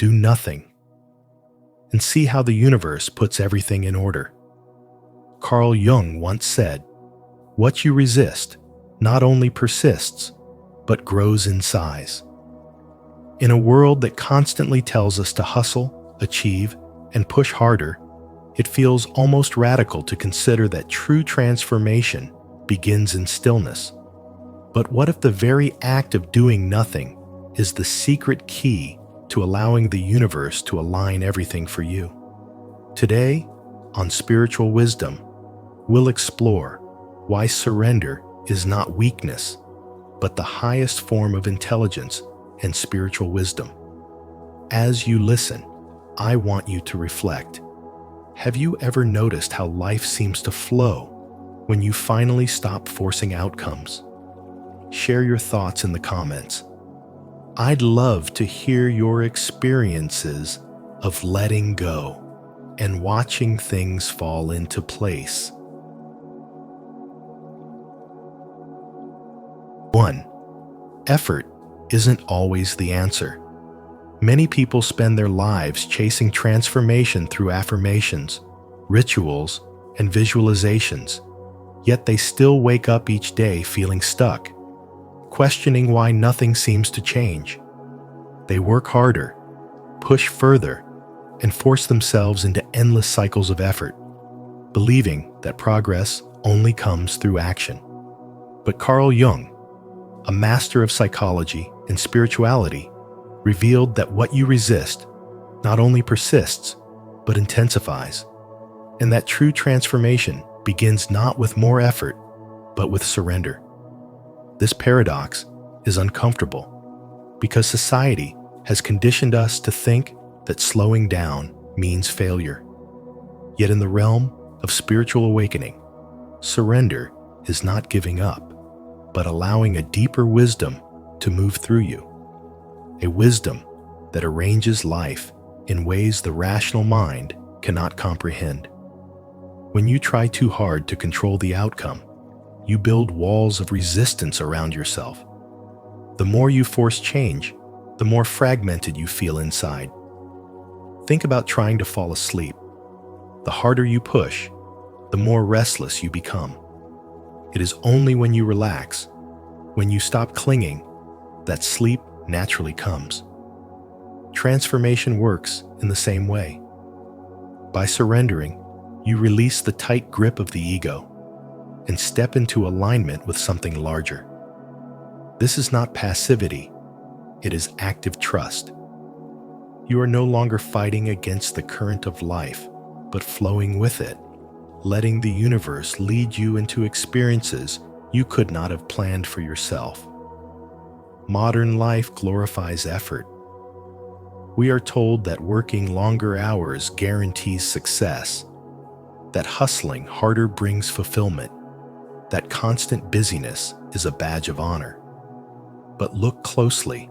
do nothing, and see how the universe puts everything in order. Carl Jung once said, "What you resist not only persists, but grows in size." In a world that constantly tells us to hustle, achieve, and push harder, it feels almost radical to consider that true transformation begins in stillness. But what if the very act of doing nothing is the secret key to allowing the universe to align everything for you? Today, on Spiritual Wisdom, we'll explore why surrender is not weakness, but the highest form of intelligence and spiritual wisdom. As you listen, I want you to reflect. Have you ever noticed how life seems to flow when you finally stop forcing outcomes? Share your thoughts in the comments. I'd love to hear your experiences of letting go and watching things fall into place. 1. Effort isn't always the answer. Many people spend their lives chasing transformation through affirmations, rituals, and visualizations, yet they still wake up each day feeling stuck, questioning why nothing seems to change. They work harder, push further, and force themselves into endless cycles of effort, believing that progress only comes through action. But Carl Jung, a master of psychology and spirituality, revealed that what you resist not only persists, but intensifies, and that true transformation begins not with more effort, but with surrender. This paradox is uncomfortable because society has conditioned us to think that slowing down means failure. Yet in the realm of spiritual awakening, surrender is not giving up, but allowing a deeper wisdom to move through you. A wisdom that arranges life in ways the rational mind cannot comprehend. When you try too hard to control the outcome, you build walls of resistance around yourself. The more you force change, the more fragmented you feel inside. Think about trying to fall asleep. The harder you push, the more restless you become. It is only when you relax, when you stop clinging, that sleep naturally comes. Transformation works in the same way. By surrendering, you release the tight grip of the ego and step into alignment with something larger. This is not passivity, it is active trust. You are no longer fighting against the current of life, but flowing with it, letting the universe lead you into experiences you could not have planned for yourself. Modern life glorifies effort. We are told that working longer hours guarantees success, that hustling harder brings fulfillment, that constant busyness is a badge of honor. But look closely,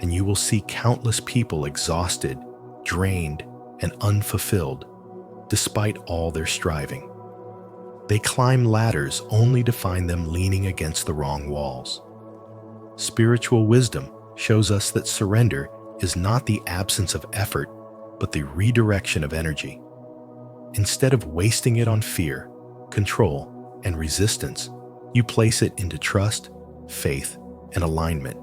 and you will see countless people exhausted, drained, and unfulfilled, despite all their striving. They climb ladders only to find them leaning against the wrong walls. Spiritual wisdom shows us that surrender is not the absence of effort, but the redirection of energy. Instead of wasting it on fear, control, and resistance, you place it into trust, faith, and alignment.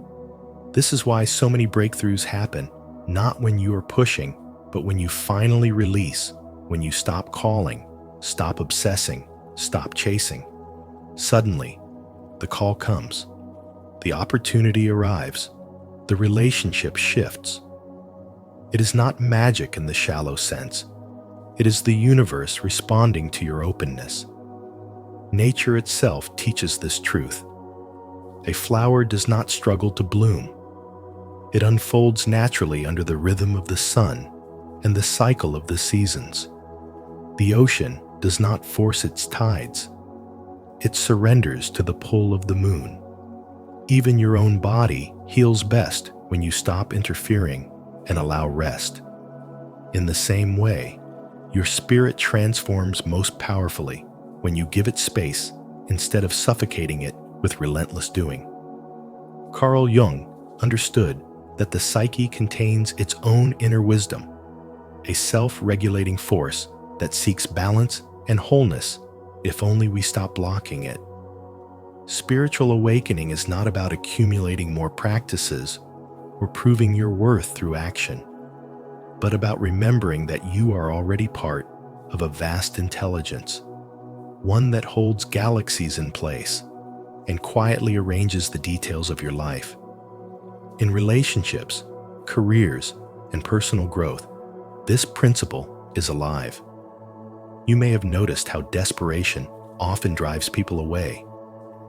This is why so many breakthroughs happen, not when you are pushing, but when you finally release, when you stop calling, stop obsessing, stop chasing. Suddenly, the call comes. The opportunity arrives. The relationship shifts. It is not magic in the shallow sense. It is the universe responding to your openness. Nature itself teaches this truth. A flower does not struggle to bloom. It unfolds naturally under the rhythm of the sun and the cycle of the seasons. The ocean does not force its tides. It surrenders to the pull of the moon. Even your own body heals best when you stop interfering and allow rest. In the same way, your spirit transforms most powerfully when you give it space instead of suffocating it with relentless doing. Carl Jung understood that the psyche contains its own inner wisdom, a self-regulating force that seeks balance and wholeness if only we stop blocking it. Spiritual awakening is not about accumulating more practices or proving your worth through action, but about remembering that you are already part of a vast intelligence, one that holds galaxies in place and quietly arranges the details of your life. In relationships, careers, and personal growth, this principle is alive. You may have noticed how desperation often drives people away,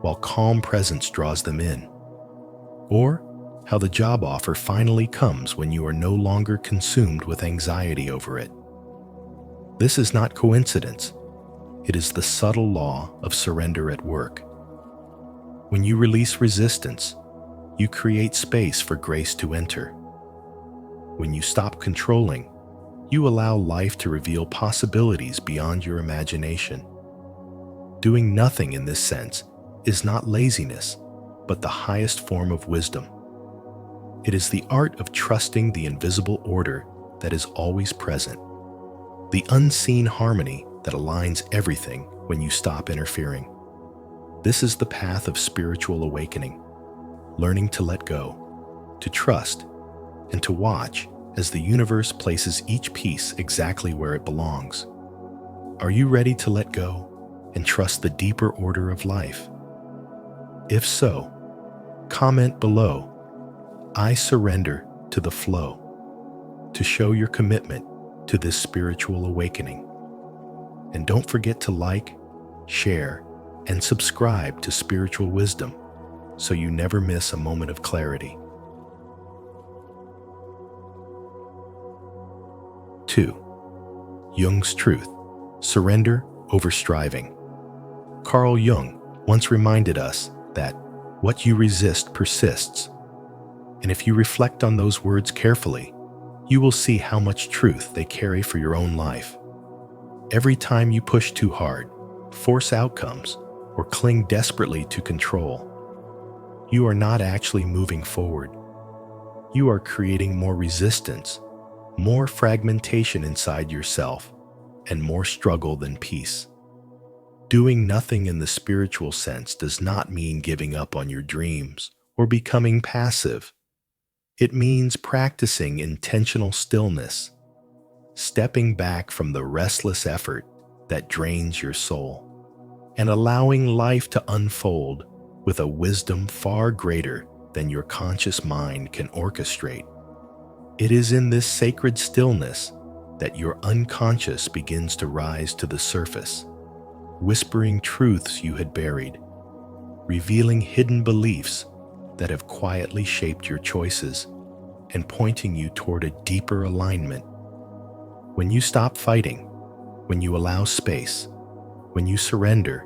while calm presence draws them in. Or how the job offer finally comes when you are no longer consumed with anxiety over it. This is not coincidence. It is the subtle law of surrender at work. When you release resistance, you create space for grace to enter. When you stop controlling, you allow life to reveal possibilities beyond your imagination. Doing nothing in this sense is not laziness, but the highest form of wisdom. It is the art of trusting the invisible order that is always present, the unseen harmony that aligns everything when you stop interfering. This is the path of spiritual awakening, learning to let go, to trust, and to watch as the universe places each piece exactly where it belongs. Are you ready to let go and trust the deeper order of life? If so, comment below, "I surrender to the flow," to show your commitment to this spiritual awakening. And don't forget to like, share, and subscribe to Spiritual Wisdom so you never miss a moment of clarity. 2. Jung's truth: surrender over striving. Carl Jung once reminded us that what you resist persists. And if you reflect on those words carefully, you will see how much truth they carry for your own life. Every time you push too hard, force outcomes, or cling desperately to control, you are not actually moving forward. You are creating more resistance, more fragmentation inside yourself, and more struggle than peace. Doing nothing in the spiritual sense does not mean giving up on your dreams or becoming passive. It means practicing intentional stillness, stepping back from the restless effort that drains your soul, and allowing life to unfold with a wisdom far greater than your conscious mind can orchestrate. It is in this sacred stillness that your unconscious begins to rise to the surface, whispering truths you had buried, revealing hidden beliefs that have quietly shaped your choices, and pointing you toward a deeper alignment. When you stop fighting, when you allow space, when you surrender,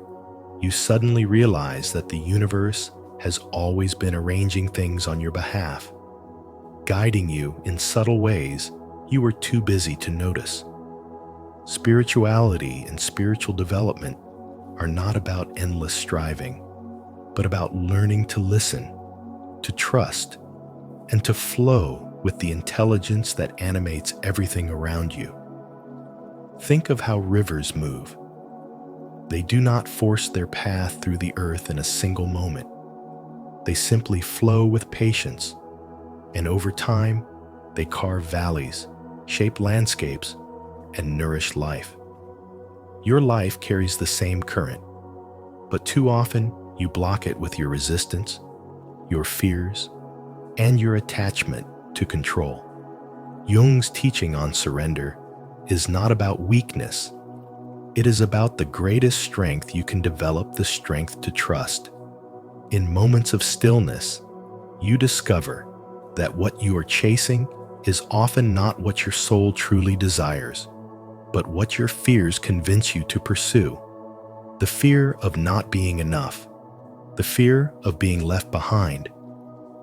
you suddenly realize that the universe has always been arranging things on your behalf, guiding you in subtle ways you were too busy to notice. Spirituality and spiritual development are not about endless striving, but about learning to listen, to trust, and to flow with the intelligence that animates everything around you. Think of how rivers move. They do not force their path through the earth in a single moment. They simply flow with patience, and over time, they carve valleys, shape landscapes, and nourish life. Your life carries the same current, but too often you block it with your resistance, your fears, and your attachment to control. Jung's teaching on surrender is not about weakness. It is about the greatest strength you can develop, the strength to trust. In moments of stillness, you discover that what you are chasing is often not what your soul truly desires, but what your fears convince you to pursue. The fear of not being enough, the fear of being left behind,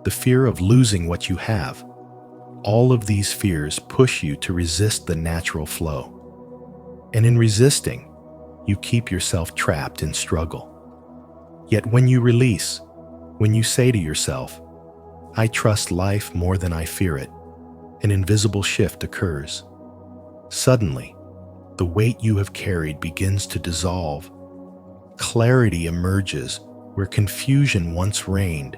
the fear of losing what you have. All of these fears push you to resist the natural flow. And in resisting, you keep yourself trapped in struggle. Yet when you release, when you say to yourself, I trust life more than I fear it. An invisible shift occurs. Suddenly, the weight you have carried begins to dissolve. Clarity emerges where confusion once reigned,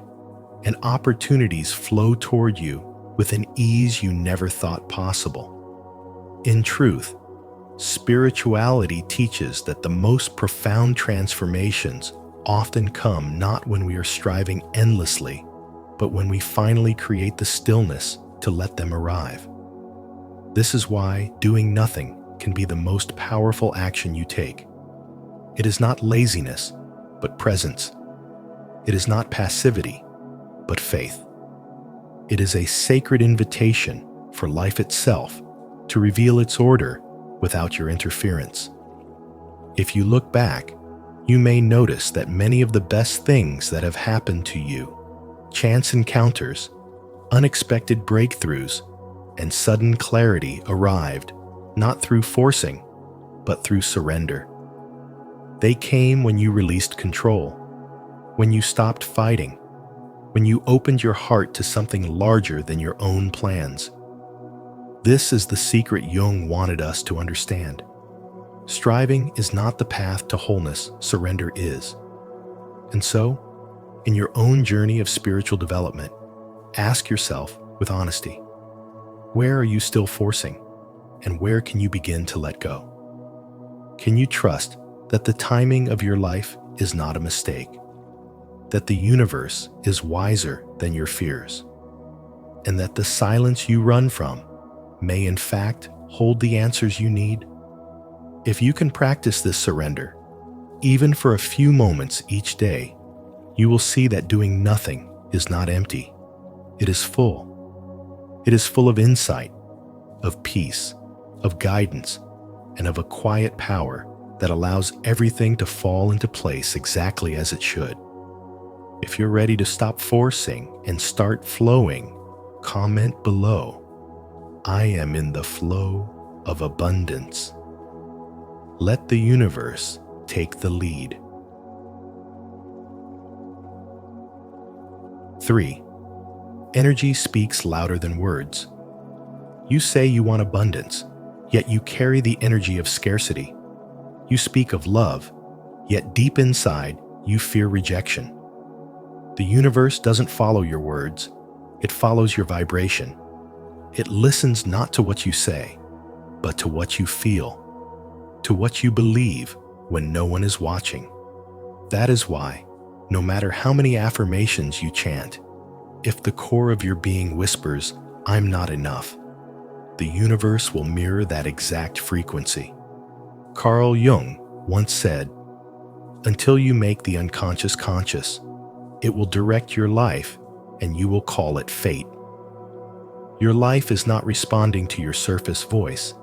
and opportunities flow toward you with an ease you never thought possible. In truth, spirituality teaches that the most profound transformations often come not when we are striving endlessly, but when we finally create the stillness to let them arrive. This is why doing nothing can be the most powerful action you take. It is not laziness, but presence. It is not passivity, but faith. It is a sacred invitation for life itself to reveal its order without your interference. If you look back, you may notice that many of the best things that have happened to you, chance encounters, unexpected breakthroughs, and sudden clarity arrived not through forcing, but through surrender. They came when you released control, when you stopped fighting, when you opened your heart to something larger than your own plans. This is the secret Jung wanted us to understand. Striving is not the path to wholeness, surrender is. And so, in your own journey of spiritual development, ask yourself with honesty, where are you still forcing, and where can you begin to let go? Can you trust that the timing of your life is not a mistake, that the universe is wiser than your fears, and that the silence you run from may in fact hold the answers you need? If you can practice this surrender, even for a few moments each day, you will see that doing nothing is not empty. It is full. It is full of insight, of peace, of guidance, and of a quiet power that allows everything to fall into place exactly as it should. If you're ready to stop forcing and start flowing, comment below, I am in the flow of abundance. Let the universe take the lead. 3. Energy speaks louder than words. You say you want abundance, yet you carry the energy of scarcity. You speak of love, yet deep inside you fear rejection. The universe doesn't follow your words, it follows your vibration. It listens not to what you say, but to what you feel, to what you believe when no one is watching. That is why, no matter how many affirmations you chant, if the core of your being whispers, I'm not enough, the universe will mirror that exact frequency. Carl Jung once said, until you make the unconscious conscious, it will direct your life and you will call it fate. Your life is not responding to your surface voice,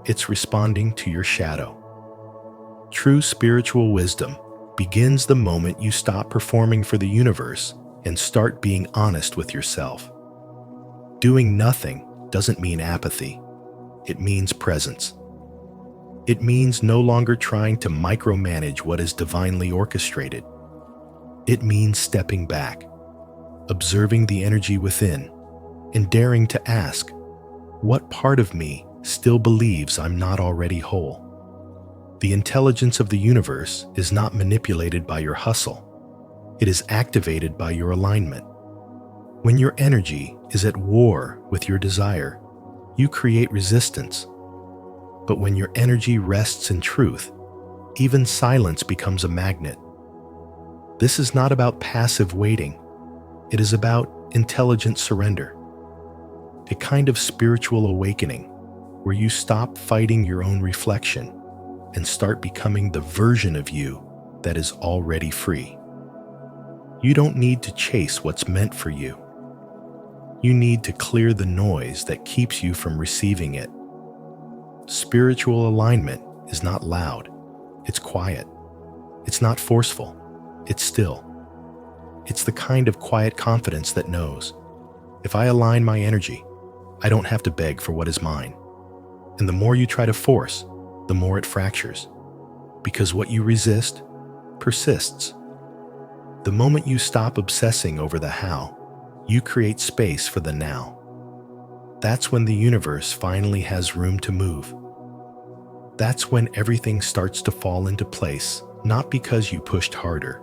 it's responding to your shadow. True spiritual wisdom begins the moment you stop performing for the universe and start being honest with yourself. Doing nothing doesn't mean apathy, it means presence. It means no longer trying to micromanage what is divinely orchestrated. It means stepping back, observing the energy within, and daring to ask, what part of me still believes I'm not already whole? The intelligence of the universe is not manipulated by your hustle. It is activated by your alignment. When your energy is at war with your desire, you create resistance. But when your energy rests in truth, even silence becomes a magnet. This is not about passive waiting. It is about intelligent surrender. A kind of spiritual awakening where you stop fighting your own reflection and start becoming the version of you that is already free. You don't need to chase what's meant for you. You need to clear the noise that keeps you from receiving it. Spiritual alignment is not loud, it's quiet. It's not forceful, it's still. It's the kind of quiet confidence that knows, if I align my energy, I don't have to beg for what is mine. And the more you try to force, the more it fractures. Because what you resist persists. The moment you stop obsessing over the how, you create space for the now. That's when the universe finally has room to move. That's when everything starts to fall into place, not because you pushed harder,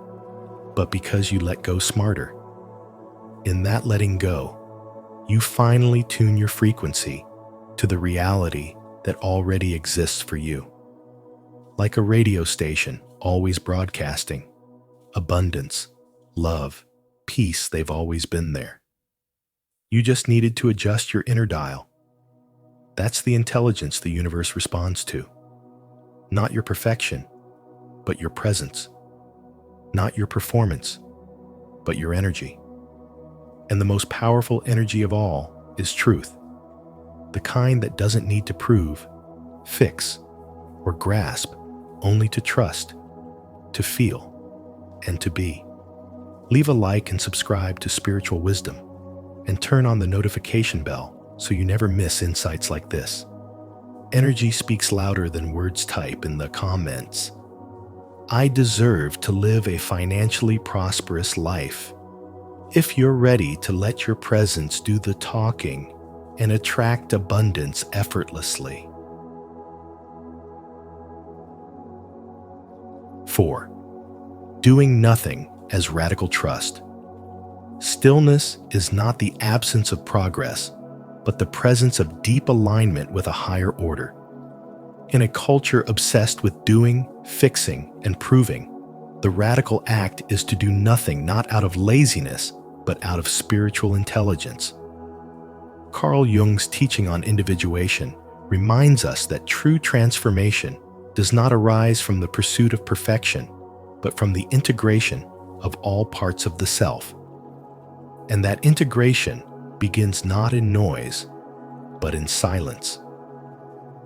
but because you let go smarter. In that letting go, you finally tune your frequency to the reality that already exists for you. Like a radio station always broadcasting, abundance, love, peace, they've always been there. You just needed to adjust your inner dial. That's the intelligence the universe responds to. Not your perfection, but your presence. Not your performance, but your energy. And the most powerful energy of all is truth. The kind that doesn't need to prove, fix, or grasp, only to trust, to feel, and to be. Leave a like and subscribe to Spiritual Wisdom, and turn on the notification bell so you never miss insights like this. Energy speaks louder than words type in the comments. I deserve to live a financially prosperous life. If you're ready to let your presence do the talking and attract abundance effortlessly. 4. Doing nothing as radical trust. Stillness is not the absence of progress, but the presence of deep alignment with a higher order. In a culture obsessed with doing, fixing, and proving, the radical act is to do nothing not out of laziness, but out of spiritual intelligence. Carl Jung's teaching on individuation reminds us that true transformation does not arise from the pursuit of perfection, but from the integration of all parts of the self. And that integration begins not in noise, but in silence.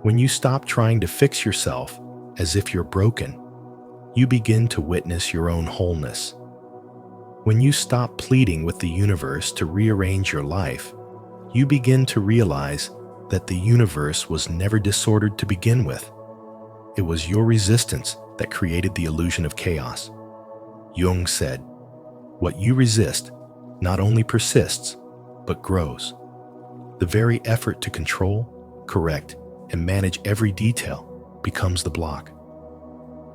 When you stop trying to fix yourself as if you're broken, you begin to witness your own wholeness. When you stop pleading with the universe to rearrange your life, you begin to realize that the universe was never disordered to begin with. It was your resistance that created the illusion of chaos. Jung said, "What you resist not only persists, but grows." The very effort to control, correct, and manage every detail becomes the block.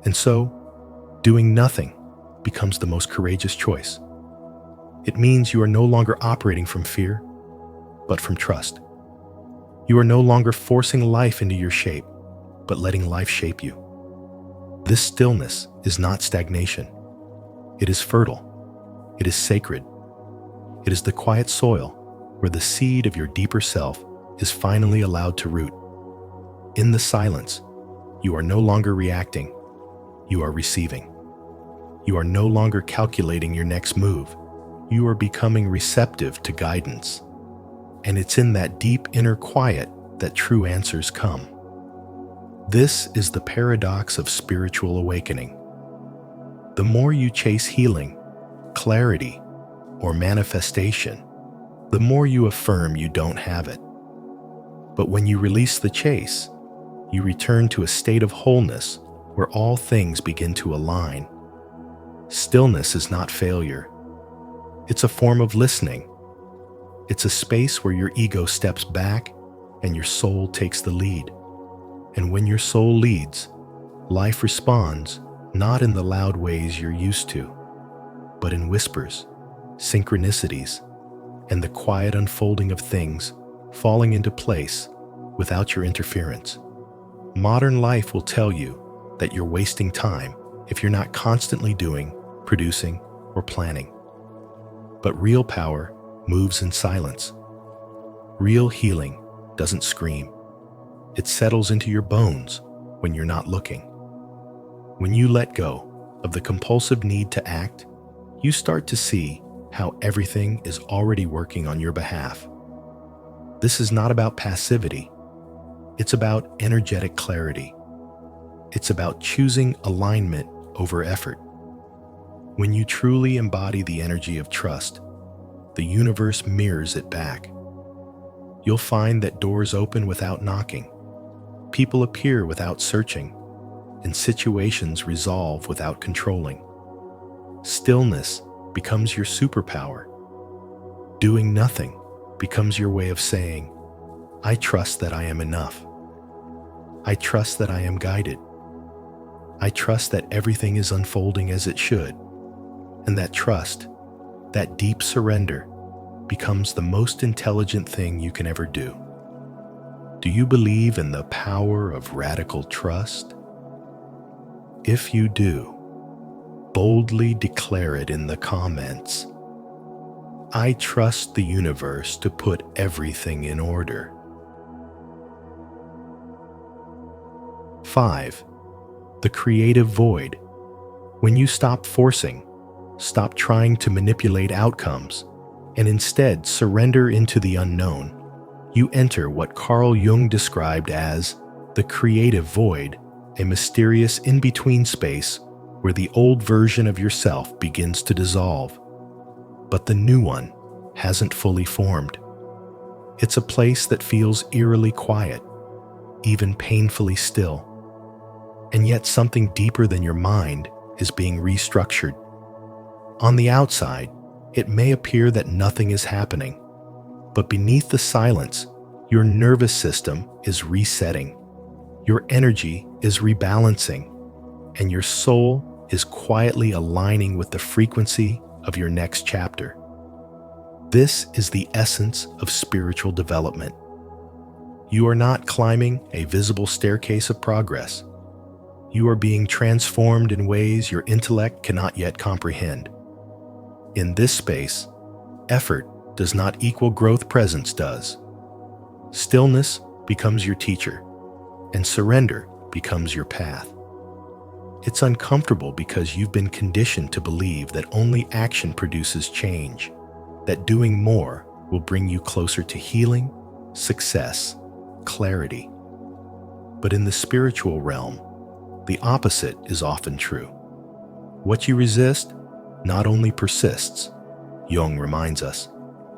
And so, doing nothing becomes the most courageous choice. It means you are no longer operating from fear, but from trust. You are no longer forcing life into your shape, but letting life shape you. This stillness is not stagnation. It is fertile. It is sacred. It is the quiet soil where the seed of your deeper self is finally allowed to root. In the silence, you are no longer reacting. You are receiving. You are no longer calculating your next move. You are becoming receptive to guidance. And it's in that deep inner quiet that true answers come. This is the paradox of spiritual awakening. The more you chase healing, clarity, or manifestation, the more you affirm you don't have it. But when you release the chase, you return to a state of wholeness where all things begin to align. Stillness is not failure. It's a form of listening. It's a space where your ego steps back and your soul takes the lead. And when your soul leads, life responds not in the loud ways you're used to, but in whispers, synchronicities, and the quiet unfolding of things falling into place without your interference. Modern life will tell you that you're wasting time if you're not constantly doing, producing, or planning. But real power moves in silence. Real healing doesn't scream. It settles into your bones when you're not looking. When you let go of the compulsive need to act, you start to see how everything is already working on your behalf. This is not about passivity. It's about energetic clarity. It's about choosing alignment over effort. When you truly embody the energy of trust, the universe mirrors it back. You'll find that doors open without knocking, people appear without searching, and situations resolve without controlling. Stillness becomes your superpower. Doing nothing becomes your way of saying, I trust that I am enough. I trust that I am guided. I trust that everything is unfolding as it should. And that trust, that deep surrender, becomes the most intelligent thing you can ever do. Do you believe in the power of radical trust? If you do, boldly declare it in the comments. I trust the universe to put everything in order. 5. The creative void. When you stop forcing, stop trying to manipulate outcomes, and instead surrender into the unknown, you enter what Carl Jung described as the creative void, a mysterious in-between space where the old version of yourself begins to dissolve, but the new one hasn't fully formed. It's a place that feels eerily quiet, even painfully still, and yet something deeper than your mind is being restructured. On the outside, it may appear that nothing is happening, but beneath the silence, your nervous system is resetting, your energy is rebalancing, and your soul is quietly aligning with the frequency of your next chapter. This is the essence of spiritual development. You are not climbing a visible staircase of progress. You are being transformed in ways your intellect cannot yet comprehend. In this space, effort does not equal growth, presence does. Stillness becomes your teacher, and surrender becomes your path. It's uncomfortable because you've been conditioned to believe that only action produces change, that doing more will bring you closer to healing, success, clarity. But in the spiritual realm, the opposite is often true. What you resist not only persists, Jung reminds us,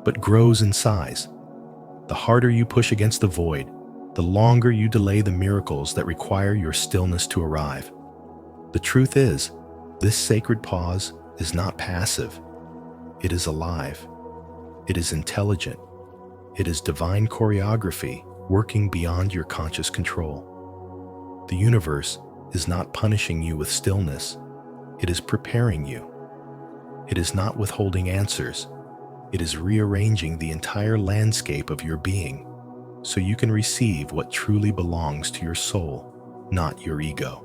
but grows in size. The harder you push against the void, the longer you delay the miracles that require your stillness to arrive. The truth is, this sacred pause is not passive. It is alive. It is intelligent. It is divine choreography working beyond your conscious control. The universe is not punishing you with stillness. It is preparing you. It is not withholding answers. It is rearranging the entire landscape of your being so you can receive what truly belongs to your soul, not your ego.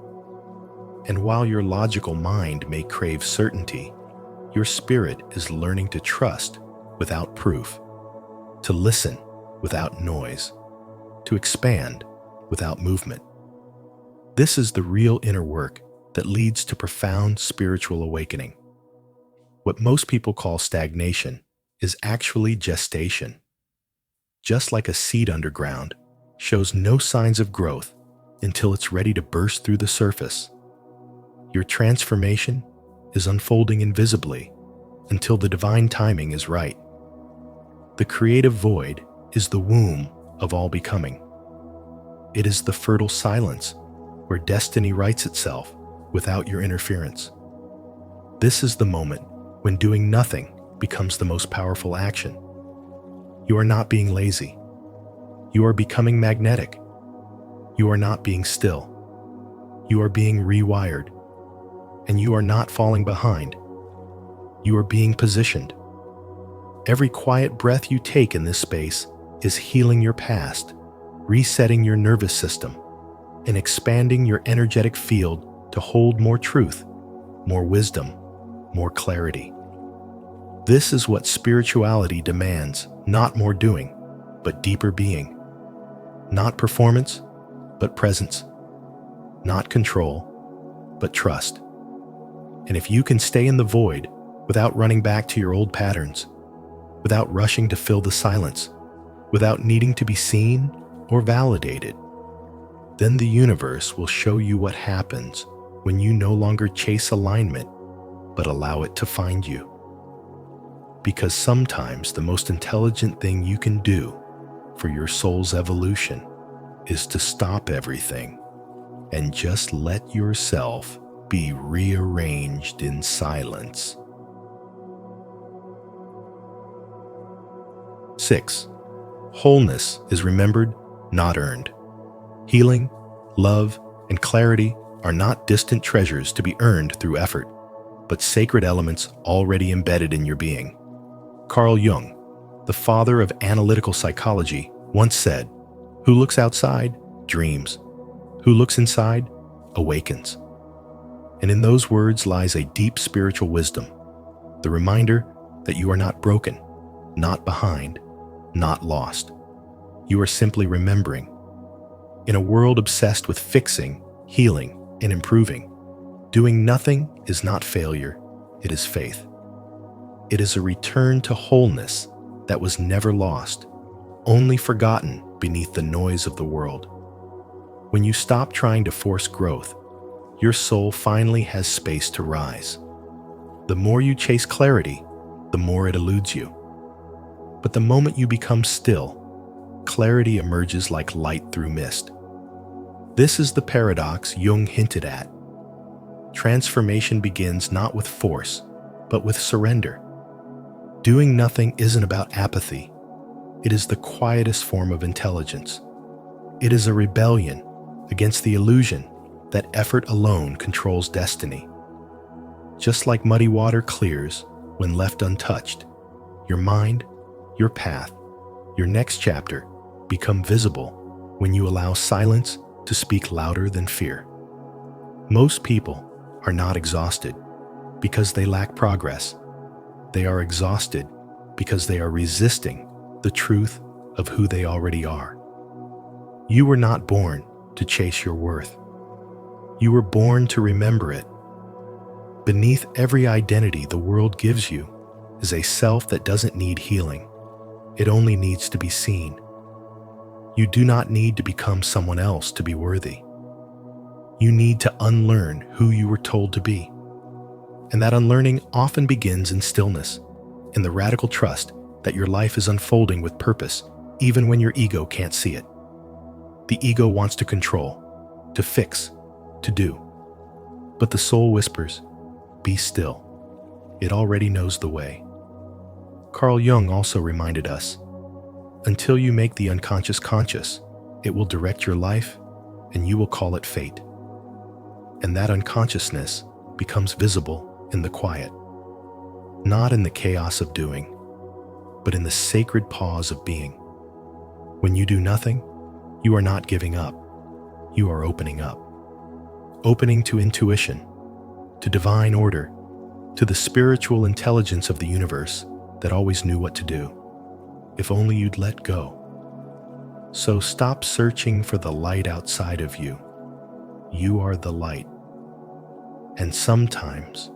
And while your logical mind may crave certainty, your spirit is learning to trust without proof, to listen without noise, to expand without movement. This is the real inner work that leads to profound spiritual awakening. What most people call stagnation is actually gestation. Just like a seed underground shows no signs of growth until it's ready to burst through the surface, your transformation is unfolding invisibly until the divine timing is right. The creative void is the womb of all becoming. It is the fertile silence where destiny writes itself without your interference. This is the moment when doing nothing becomes the most powerful action. You are not being lazy. You are becoming magnetic. You are not being still. You are being rewired. And you are not falling behind. You are being positioned. Every quiet breath you take in this space is healing your past, resetting your nervous system, and expanding your energetic field to hold more truth, more wisdom, more clarity. This is what spirituality demands, not more doing, but deeper being. Not performance, but presence. Not control, but trust. And if you can stay in the void without running back to your old patterns, without rushing to fill the silence, without needing to be seen or validated, then the universe will show you what happens when you no longer chase alignment, but allow it to find you. Because sometimes the most intelligent thing you can do for your soul's evolution is to stop everything and just let yourself be rearranged in silence. 6. Wholeness is remembered, not earned. Healing, love, and clarity are not distant treasures to be earned through effort, but sacred elements already embedded in your being. Carl Jung, the father of analytical psychology, once said, "Who looks outside, dreams. Who looks inside, awakens." And in those words lies a deep spiritual wisdom, the reminder that you are not broken, not behind, not lost. You are simply remembering. In a world obsessed with fixing, healing, and improving, doing nothing is not failure, it is faith. It is a return to wholeness that was never lost, only forgotten beneath the noise of the world. When you stop trying to force growth, your soul finally has space to rise. The more you chase clarity, the more it eludes you. But the moment you become still, clarity emerges like light through mist. This is the paradox Jung hinted at. Transformation begins not with force, but with surrender. Doing nothing isn't about apathy. It is the quietest form of intelligence. It is a rebellion against the illusion that effort alone controls destiny. Just like muddy water clears when left untouched, your mind, your path, your next chapter become visible when you allow silence to speak louder than fear. Most people are not exhausted because they lack progress. They are exhausted because they are resisting the truth of who they already are. You were not born to chase your worth. You were born to remember it. Beneath every identity the world gives you is a self that doesn't need healing. It only needs to be seen. You do not need to become someone else to be worthy. You need to unlearn who you were told to be. And that unlearning often begins in stillness, in the radical trust that your life is unfolding with purpose, even when your ego can't see it. The ego wants to control, to fix, to do. But the soul whispers, "Be still." It already knows the way. Carl Jung also reminded us, until you make the unconscious conscious, it will direct your life and you will call it fate. And that unconsciousness becomes visible in the quiet, not in the chaos of doing, but in the sacred pause of being. When you do nothing, you are not giving up. You are opening up. Opening to intuition, to divine order, to the spiritual intelligence of the universe that always knew what to do, if only you'd let go. So stop searching for the light outside of you. You are the light. And sometimes,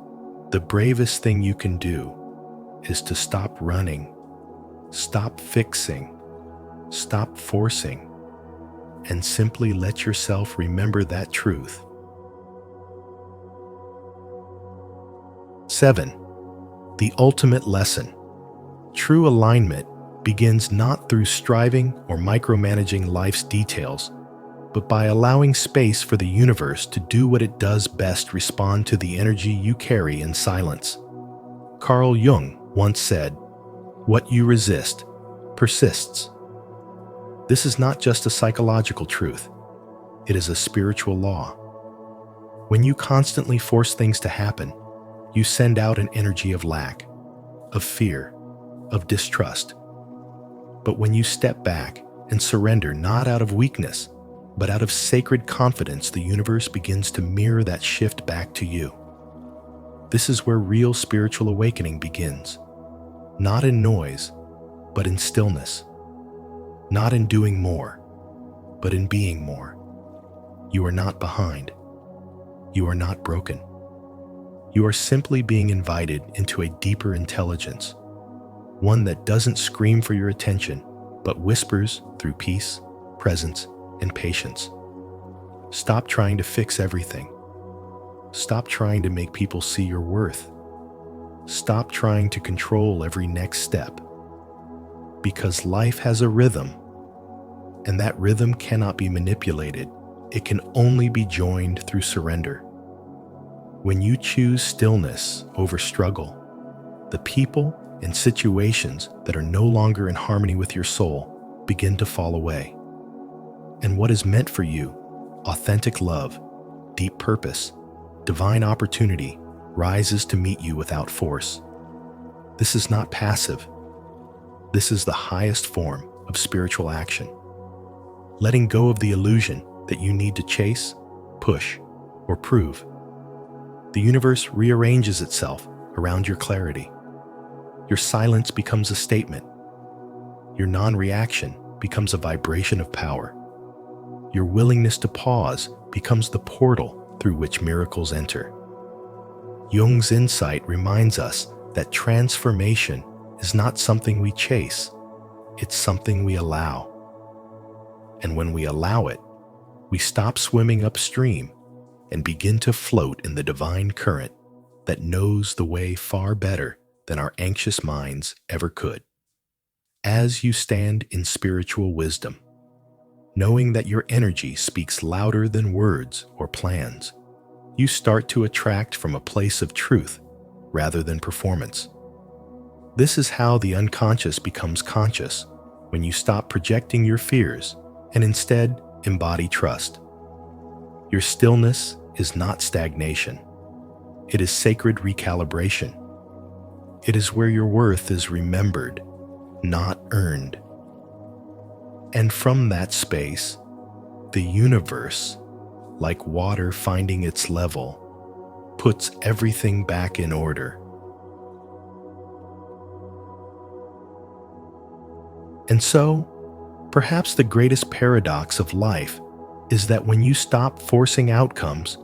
the bravest thing you can do is to stop running, stop fixing, stop forcing, and simply let yourself remember that truth. 7. The ultimate lesson. True alignment begins not through striving or micromanaging life's details, but by allowing space for the universe to do what it does best: respond to the energy you carry in silence. Carl Jung once said, "What you resist persists." This is not just a psychological truth, it is a spiritual law. When you constantly force things to happen, you send out an energy of lack, of fear, of distrust. But when you step back and surrender, not out of weakness, but out of sacred confidence, the universe begins to mirror that shift back to you. This is where real spiritual awakening begins. Not in noise, but in stillness. Not in doing more, but in being more. You are not behind. You are not broken. You are simply being invited into a deeper intelligence, one that doesn't scream for your attention, but whispers through peace, presence, and patience. Stop trying to fix everything. Stop trying to make people see your worth. Stop trying to control every next step. Because life has a rhythm, and that rhythm cannot be manipulated. It can only be joined through surrender. When you choose stillness over struggle, the people and situations that are no longer in harmony with your soul begin to fall away. And what is meant for you, authentic love, deep purpose, divine opportunity, rises to meet you without force. This is not passive. This is the highest form of spiritual action. Letting go of the illusion that you need to chase, push, or prove. The universe rearranges itself around your clarity. Your silence becomes a statement. Your non-reaction becomes a vibration of power. Your willingness to pause becomes the portal through which miracles enter. Jung's insight reminds us that transformation is not something we chase, it's something we allow. And when we allow it, we stop swimming upstream and begin to float in the divine current that knows the way far better than our anxious minds ever could. As you stand in spiritual wisdom, knowing that your energy speaks louder than words or plans, you start to attract from a place of truth rather than performance. This is how the unconscious becomes conscious when you stop projecting your fears and instead embody trust. Your stillness is not stagnation. It is sacred recalibration. It is where your worth is remembered, not earned. And from that space, the universe, like water finding its level, puts everything back in order. And so, perhaps the greatest paradox of life is that when you stop forcing outcomes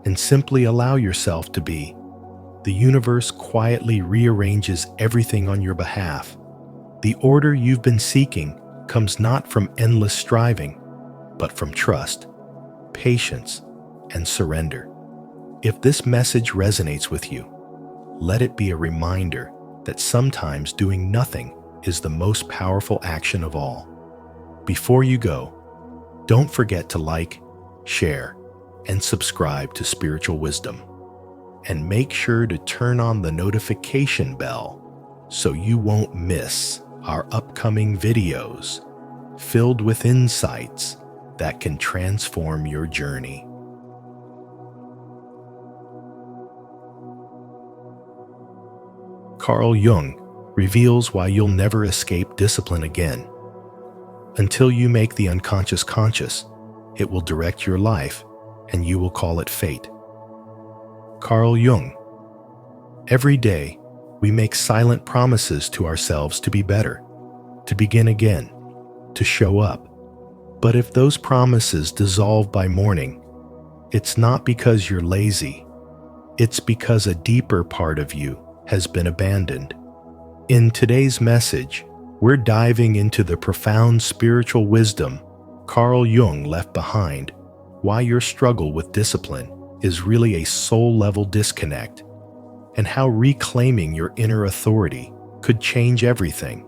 and simply allow yourself to be, the universe quietly rearranges everything on your behalf. The order you've been seeking comes not from endless striving, but from trust, patience, and surrender. If this message resonates with you, let it be a reminder that sometimes doing nothing is the most powerful action of all. Before you go, don't forget to like, share, and subscribe to Spiritual Wisdom. And make sure to turn on the notification bell so you won't miss our upcoming videos filled with insights that can transform your journey. Carl Jung reveals why you'll never escape discipline again. Until you make the unconscious conscious, it will direct your life and you will call it fate. Carl Jung. Every day, we make silent promises to ourselves to be better, to begin again, to show up. But if those promises dissolve by morning, it's not because you're lazy. It's because a deeper part of you has been abandoned. In today's message, we're diving into the profound spiritual wisdom Carl Jung left behind, why your struggle with discipline is really a soul-level disconnect, and how reclaiming your inner authority could change everything.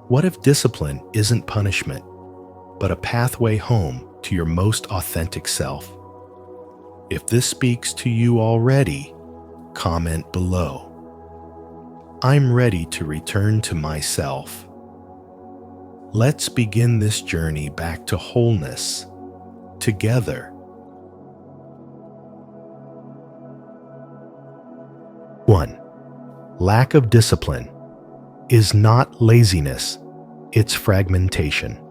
What if discipline isn't punishment, but a pathway home to your most authentic self? If this speaks to you already, comment below. I'm ready to return to myself. Let's begin this journey back to wholeness together. 1. Lack of discipline is not laziness, it's fragmentation.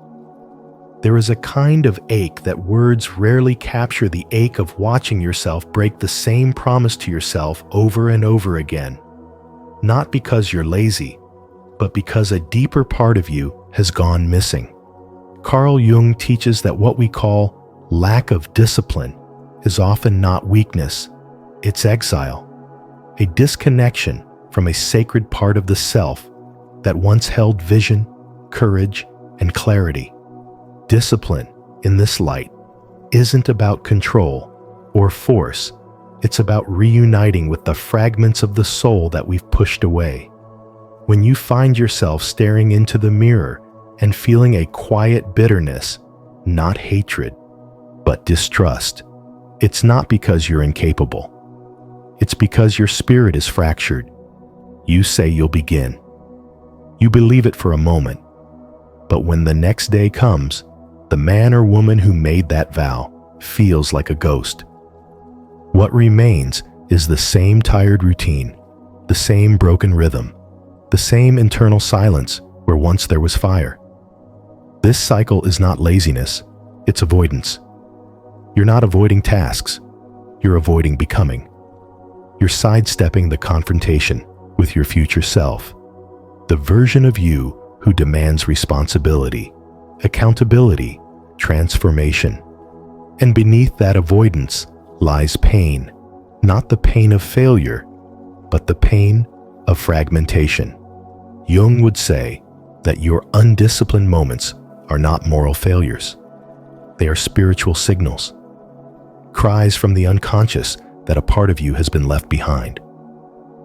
There is a kind of ache that words rarely capture, the ache of watching yourself break the same promise to yourself over and over again. Not because you're lazy, but because a deeper part of you has gone missing. Carl Jung teaches that what we call lack of discipline is often not weakness, it's exile. A disconnection from a sacred part of the self that once held vision, courage, and clarity. Discipline, in this light, isn't about control or force. It's about reuniting with the fragments of the soul that we've pushed away. When you find yourself staring into the mirror and feeling a quiet bitterness, not hatred, but distrust, it's not because you're incapable. It's because your spirit is fractured. You say you'll begin. You believe it for a moment, but when the next day comes, the man or woman who made that vow feels like a ghost. What remains is the same tired routine, the same broken rhythm, the same internal silence where once there was fire. This cycle is not laziness, it's avoidance. You're not avoiding tasks, you're avoiding becoming. You're sidestepping the confrontation with your future self, the version of you who demands responsibility, accountability, transformation. And beneath that avoidance lies pain, not the pain of failure, but the pain of fragmentation. Jung would say that your undisciplined moments are not moral failures. They are spiritual signals, cries from the unconscious that a part of you has been left behind.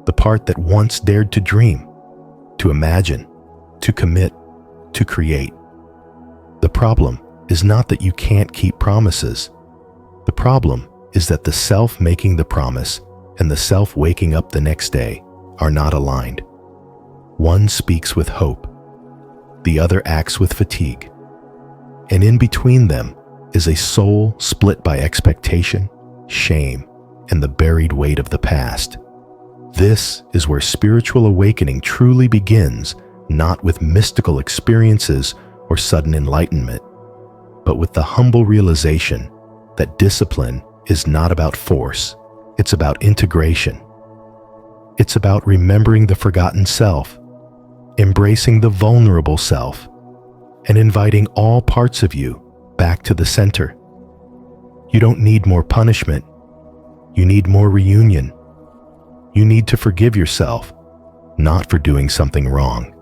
The part that once dared to dream, to imagine, to commit, to create. The problem is not that you can't keep promises. The problem is that the self making the promise and the self waking up the next day are not aligned. One speaks with hope, the other acts with fatigue. And in between them is a soul split by expectation, shame, and the buried weight of the past. This is where spiritual awakening truly begins, not with mystical experiences or sudden enlightenment, but with the humble realization that discipline is not about force, it's about integration. It's about remembering the forgotten self, embracing the vulnerable self, and inviting all parts of you back to the center. You don't need more punishment. You need more reunion. You need to forgive yourself, not for doing something wrong,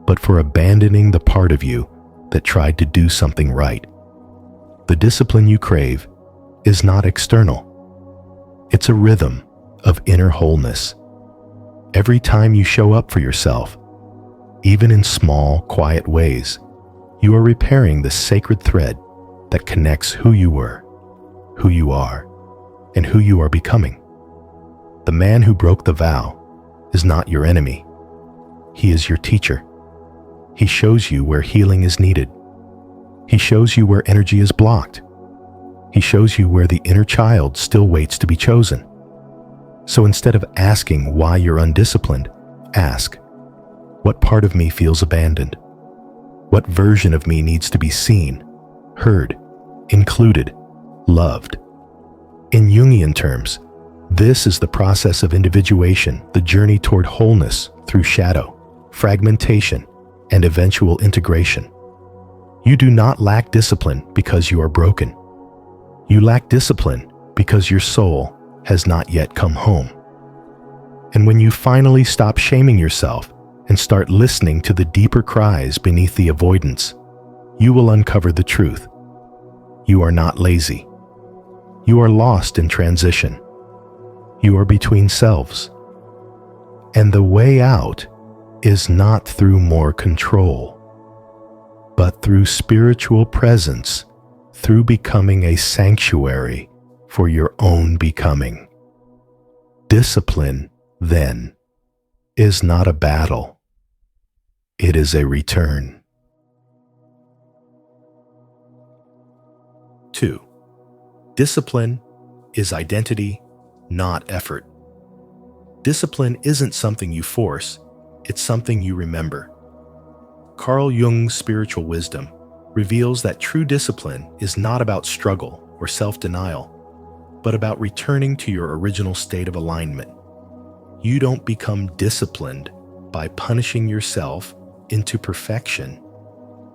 but for abandoning the part of you that tried to do something right. The discipline you crave is not external. It's a rhythm of inner wholeness. Every time you show up for yourself, even in small, quiet ways, you are repairing the sacred thread that connects who you were, who you are, and who you are becoming. The man who broke the vow is not your enemy. He is your teacher. He shows you where healing is needed. He shows you where energy is blocked. He shows you where the inner child still waits to be chosen. So instead of asking why you're undisciplined, ask, what part of me feels abandoned? What version of me needs to be seen, heard, included, loved? In Jungian terms, this is the process of individuation, the journey toward wholeness through shadow, fragmentation, and eventual integration. You do not lack discipline because you are broken. You lack discipline because your soul has not yet come home. And when you finally stop shaming yourself and start listening to the deeper cries beneath the avoidance, you will uncover the truth. You are not lazy. You are lost in transition. You are between selves. And the way out is not through more control, but through spiritual presence, through becoming a sanctuary for your own becoming. Discipline, then, is not a battle. It is a return. 2. Discipline is identity, not effort. Discipline isn't something you force, it's something you remember. Carl Jung's spiritual wisdom reveals that true discipline is not about struggle or self-denial, but about returning to your original state of alignment. You don't become disciplined by punishing yourself into perfection.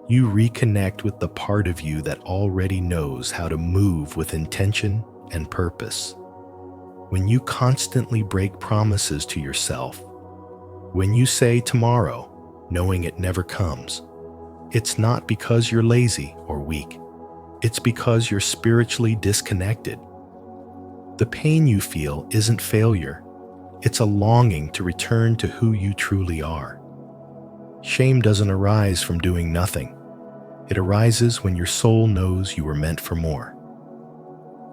You reconnect with the part of you that already knows how to move with intention and purpose. When you constantly break promises to yourself, when you say tomorrow, knowing it never comes, it's not because you're lazy or weak. It's because you're spiritually disconnected. The pain you feel isn't failure. It's a longing to return to who you truly are. Shame doesn't arise from doing nothing. It arises when your soul knows you were meant for more.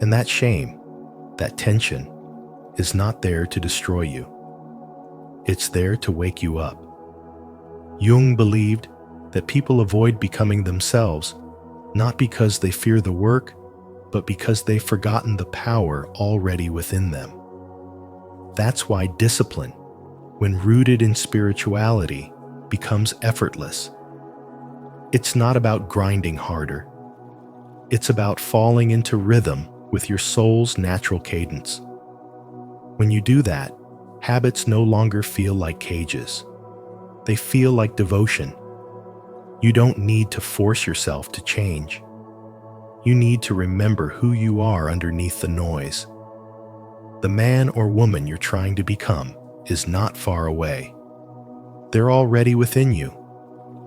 And that shame, that tension, is not there to destroy you. It's there to wake you up. Jung believed that people avoid becoming themselves, not because they fear the work, but because they've forgotten the power already within them. That's why discipline, when rooted in spirituality, becomes effortless. It's not about grinding harder. It's about falling into rhythm with your soul's natural cadence. When you do that, habits no longer feel like cages. They feel like devotion. You don't need to force yourself to change. You need to remember who you are underneath the noise. The man or woman you're trying to become is not far away. They're already within you,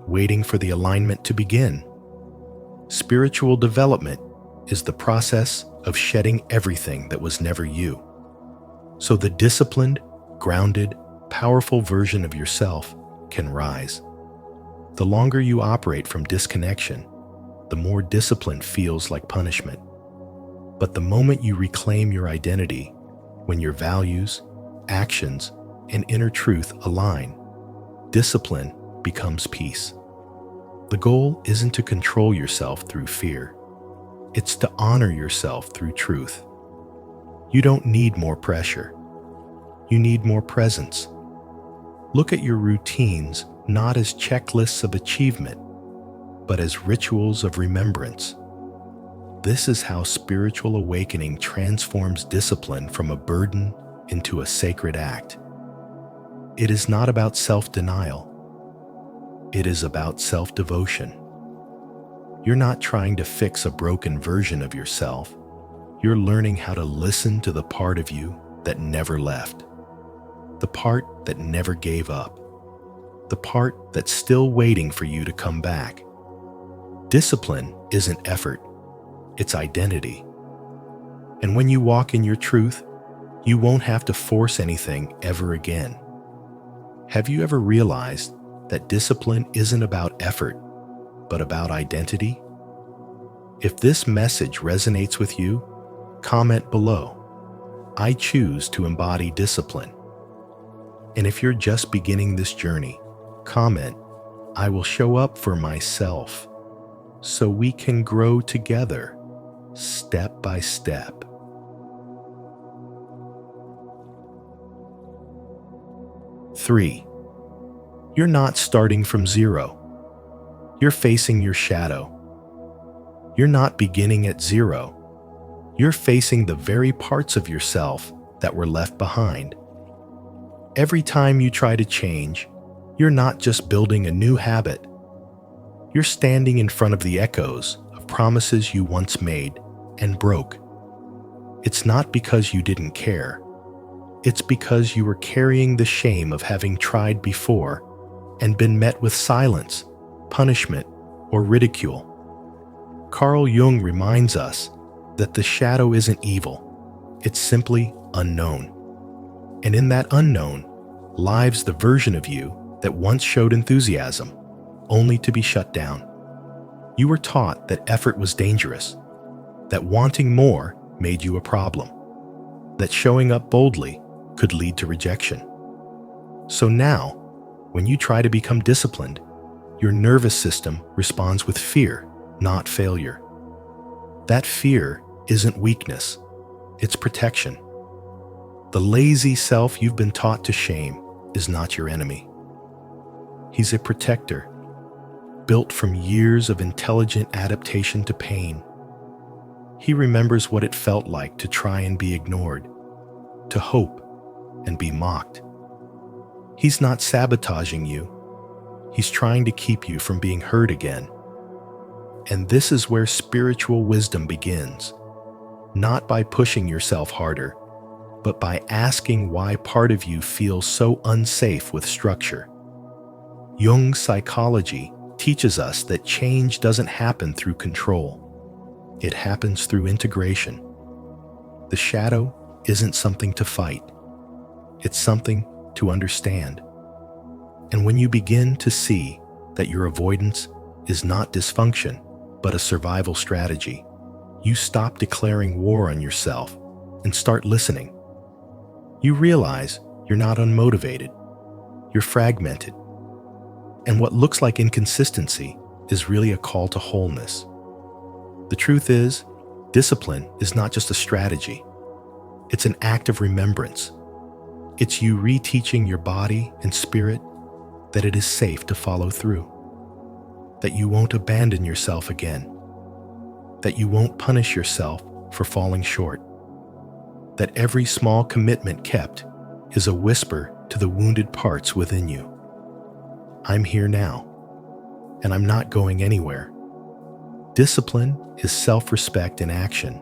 waiting for the alignment to begin. Spiritual development is the process of shedding everything that was never you, so the disciplined, grounded, powerful version of yourself can rise. The longer you operate from disconnection, the more discipline feels like punishment. But the moment you reclaim your identity, when your values, actions, and inner truth align, discipline becomes peace. The goal isn't to control yourself through fear. It's to honor yourself through truth. You don't need more pressure. You need more presence. Look at your routines not as checklists of achievement, but as rituals of remembrance. This is how spiritual awakening transforms discipline from a burden into a sacred act. It is not about self-denial. It is about self-devotion. You're not trying to fix a broken version of yourself. You're learning how to listen to the part of you that never left, the part that never gave up, the part that's still waiting for you to come back. Discipline isn't effort, it's identity. And when you walk in your truth, you won't have to force anything ever again. Have you ever realized that discipline isn't about effort, but about identity? If this message resonates with you, comment below. I choose to embody discipline. And if you're just beginning this journey, comment, I will show up for myself, so we can grow together, step by step. Three, you're not starting from zero. You're facing your shadow. You're not beginning at zero. You're facing the very parts of yourself that were left behind. Every time you try to change, you're not just building a new habit. You're standing in front of the echoes of promises you once made and broke. It's not because you didn't care. It's because you were carrying the shame of having tried before and been met with silence, punishment, or ridicule. Carl Jung reminds us that the shadow isn't evil. It's simply unknown. And in that unknown lives the version of you that once showed enthusiasm, only to be shut down. You were taught that effort was dangerous, that wanting more made you a problem, that showing up boldly could lead to rejection. So now, when you try to become disciplined, your nervous system responds with fear, not failure. That fear isn't weakness, it's protection. The lazy self you've been taught to shame is not your enemy. He's a protector, built from years of intelligent adaptation to pain. He remembers what it felt like to try and be ignored, to hope and be mocked. He's not sabotaging you. He's trying to keep you from being hurt again. And this is where spiritual wisdom begins, not by pushing yourself harder, but by asking why part of you feels so unsafe with structure. Jung's psychology teaches us that change doesn't happen through control. It happens through integration. The shadow isn't something to fight. It's something to understand. And when you begin to see that your avoidance is not dysfunction, but a survival strategy, you stop declaring war on yourself and start listening. You realize you're not unmotivated. you're fragmented. And what looks like inconsistency is really a call to wholeness. The truth is, discipline is not just a strategy. It's an act of remembrance. It's you reteaching your body and spirit that it is safe to follow through, that you won't abandon yourself again, that you won't punish yourself for falling short, that every small commitment kept is a whisper to the wounded parts within you. I'm here now, and I'm not going anywhere. Discipline is self-respect in action.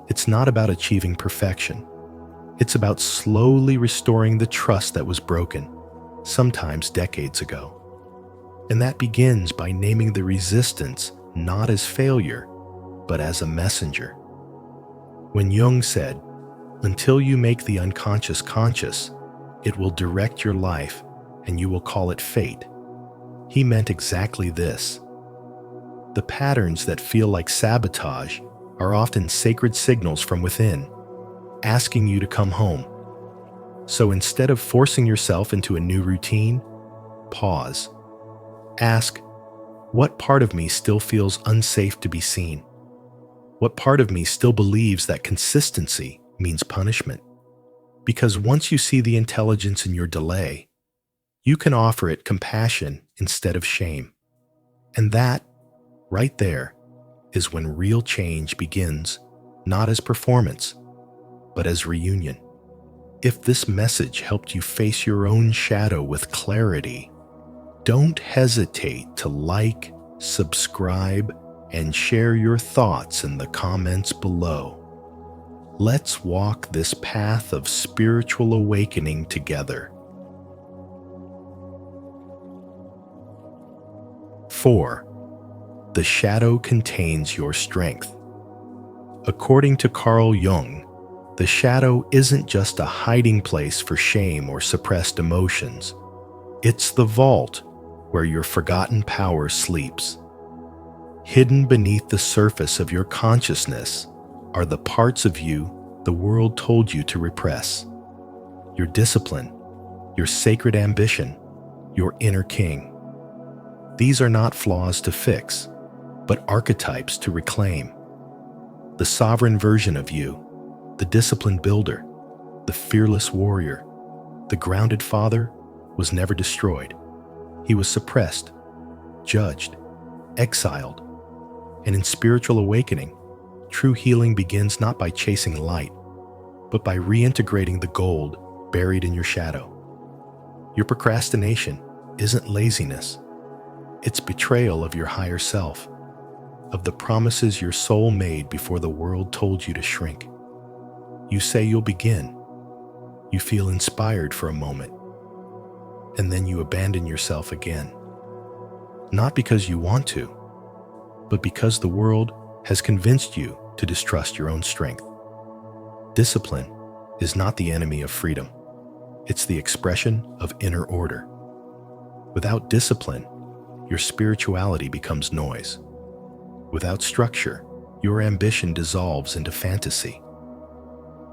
It's not about achieving perfection. It's about slowly restoring the trust that was broken, sometimes decades ago. And that begins by naming the resistance not as failure, but as a messenger. When Jung said, "Until you make the unconscious conscious, it will direct your life and you will call it fate," he meant exactly this. The patterns that feel like sabotage are often sacred signals from within, asking you to come home. So instead of forcing yourself into a new routine, pause. Ask, what part of me still feels unsafe to be seen? What part of me still believes that consistency means punishment? Because once you see the intelligence in your delay, you can offer it compassion instead of shame. And that, right there, is when real change begins, not as performance, but as reunion. If this message helped you face your own shadow with clarity, don't hesitate to like, subscribe, and share your thoughts in the comments below. Let's walk this path of spiritual awakening together. 4. The shadow contains your strength. According to Carl Jung, the shadow isn't just a hiding place for shame or suppressed emotions. It's the vault where your forgotten power sleeps. Hidden beneath the surface of your consciousness are the parts of you the world told you to repress. Your discipline, your sacred ambition, your inner king. These are not flaws to fix, but archetypes to reclaim. The sovereign version of you, the disciplined builder, the fearless warrior, the grounded father, was never destroyed. He was suppressed, judged, exiled. And in spiritual awakening, true healing begins not by chasing light, but by reintegrating the gold buried in your shadow. Your procrastination isn't laziness. It's betrayal of your higher self, of the promises your soul made before the world told you to shrink. You say you'll begin. You feel inspired for a moment, and then you abandon yourself again. Not because you want to, but because the world has convinced you to distrust your own strength. Discipline is not the enemy of freedom. It's the expression of inner order. Without discipline, your spirituality becomes noise. Without structure, your ambition dissolves into fantasy.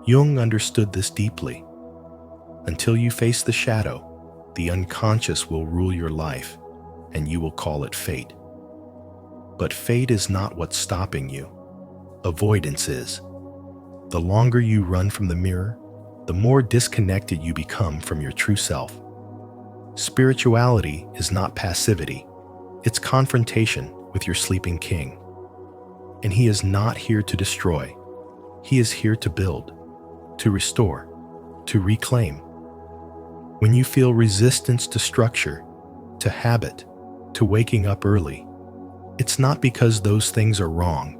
Jung understood this deeply. Until you face the shadow, the unconscious will rule your life, and you will call it fate. But fate is not what's stopping you. Avoidance is. The longer you run from the mirror, the more disconnected you become from your true self. Spirituality is not passivity. It's confrontation with your sleeping king. And he is not here to destroy. He is here to build, to restore, to reclaim. When you feel resistance to structure, to habit, to waking up early, it's not because those things are wrong.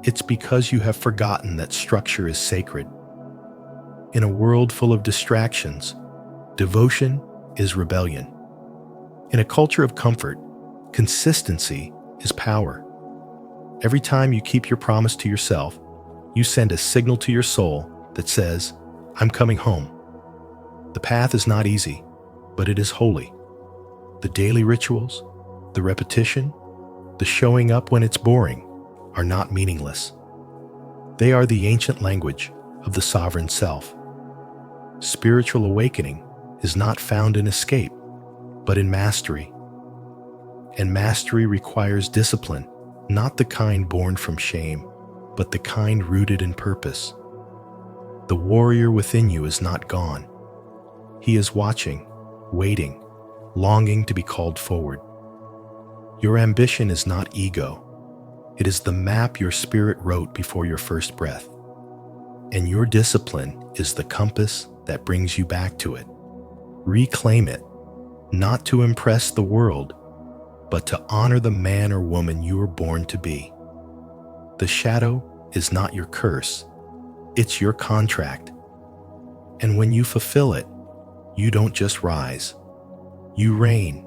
It's because you have forgotten that structure is sacred. In a world full of distractions, devotion is rebellion. In a culture of comfort, consistency is power. Every time you keep your promise to yourself, you send a signal to your soul that says, "I'm coming home." The path is not easy, but it is holy. The daily rituals, the repetition, the showing up when it's boring are not meaningless. They are the ancient language of the sovereign self. Spiritual awakening is not found in escape, but in mastery. And mastery requires discipline, not the kind born from shame, but the kind rooted in purpose. The warrior within you is not gone. He is watching, waiting, longing to be called forward. Your ambition is not ego. It is the map your spirit wrote before your first breath. And your discipline is the compass that brings you back to it. Reclaim it, not to impress the world, but to honor the man or woman you were born to be. The shadow is not your curse, it's your contract. And when you fulfill it, you don't just rise, you reign.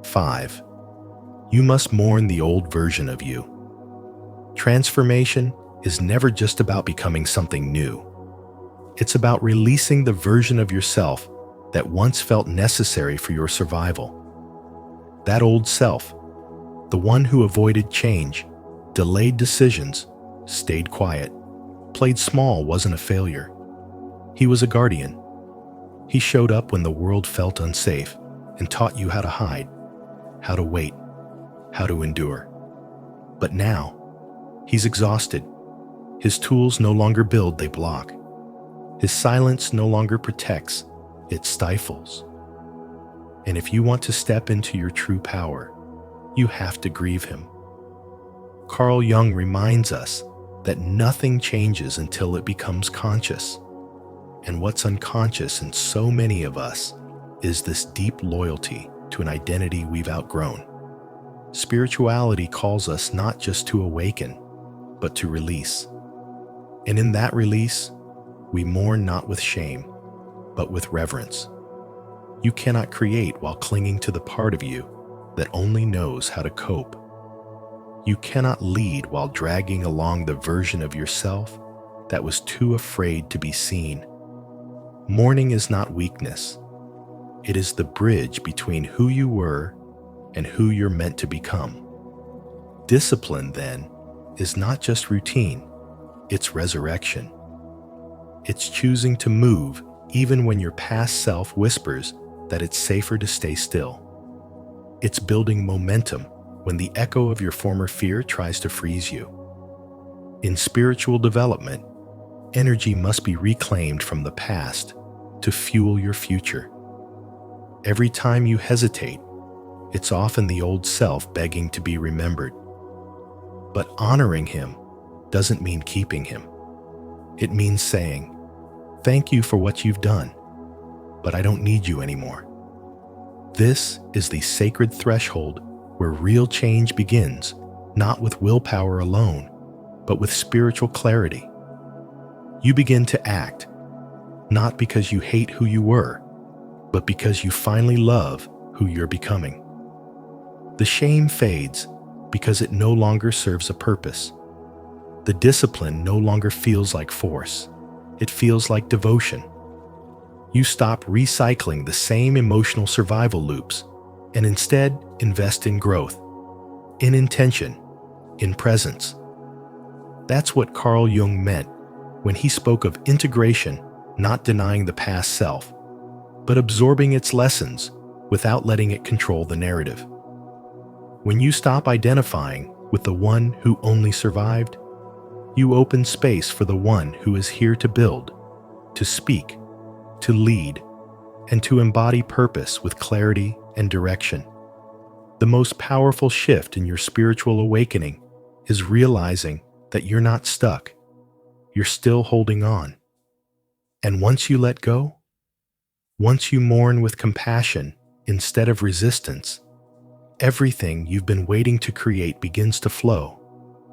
5. You must mourn the old version of you. Transformation is never just about becoming something new. It's about releasing the version of yourself that once felt necessary for your survival. That old self, the one who avoided change, delayed decisions, stayed quiet, played small, wasn't a failure. He was a guardian. He showed up when the world felt unsafe and taught you how to hide, how to wait, how to endure. But now, he's exhausted. His tools no longer build, they block. His silence no longer protects, it stifles. And if you want to step into your true power, you have to grieve him. Carl Jung reminds us that nothing changes until it becomes conscious. And what's unconscious in so many of us is this deep loyalty to an identity we've outgrown. Spirituality calls us not just to awaken, but to release. And in that release, we mourn not with shame, but with reverence. You cannot create while clinging to the part of you that only knows how to cope. You cannot lead while dragging along the version of yourself that was too afraid to be seen. Mourning is not weakness. It is the bridge between who you were and who you're meant to become. Discipline, then, is not just routine, it's resurrection. It's choosing to move even when your past self whispers that it's safer to stay still. It's building momentum when the echo of your former fear tries to freeze you. In spiritual development, energy must be reclaimed from the past to fuel your future. Every time you hesitate, it's often the old self begging to be remembered. But honoring him doesn't mean keeping him. It means saying, "Thank you for what you've done, but I don't need you anymore." This is the sacred threshold where real change begins, not with willpower alone, but with spiritual clarity. You begin to act, not because you hate who you were, but because you finally love who you're becoming. The shame fades because it no longer serves a purpose. The discipline no longer feels like force. It feels like devotion. You stop recycling the same emotional survival loops and instead invest in growth, in intention, in presence. That's what Carl Jung meant when he spoke of integration, not denying the past self, but absorbing its lessons without letting it control the narrative. When you stop identifying with the one who only survived, you open space for the one who is here to build, to speak, to lead, and to embody purpose with clarity and direction. The most powerful shift in your spiritual awakening is realizing that you're not stuck. You're still holding on. And once you let go, once you mourn with compassion instead of resistance, everything you've been waiting to create begins to flow,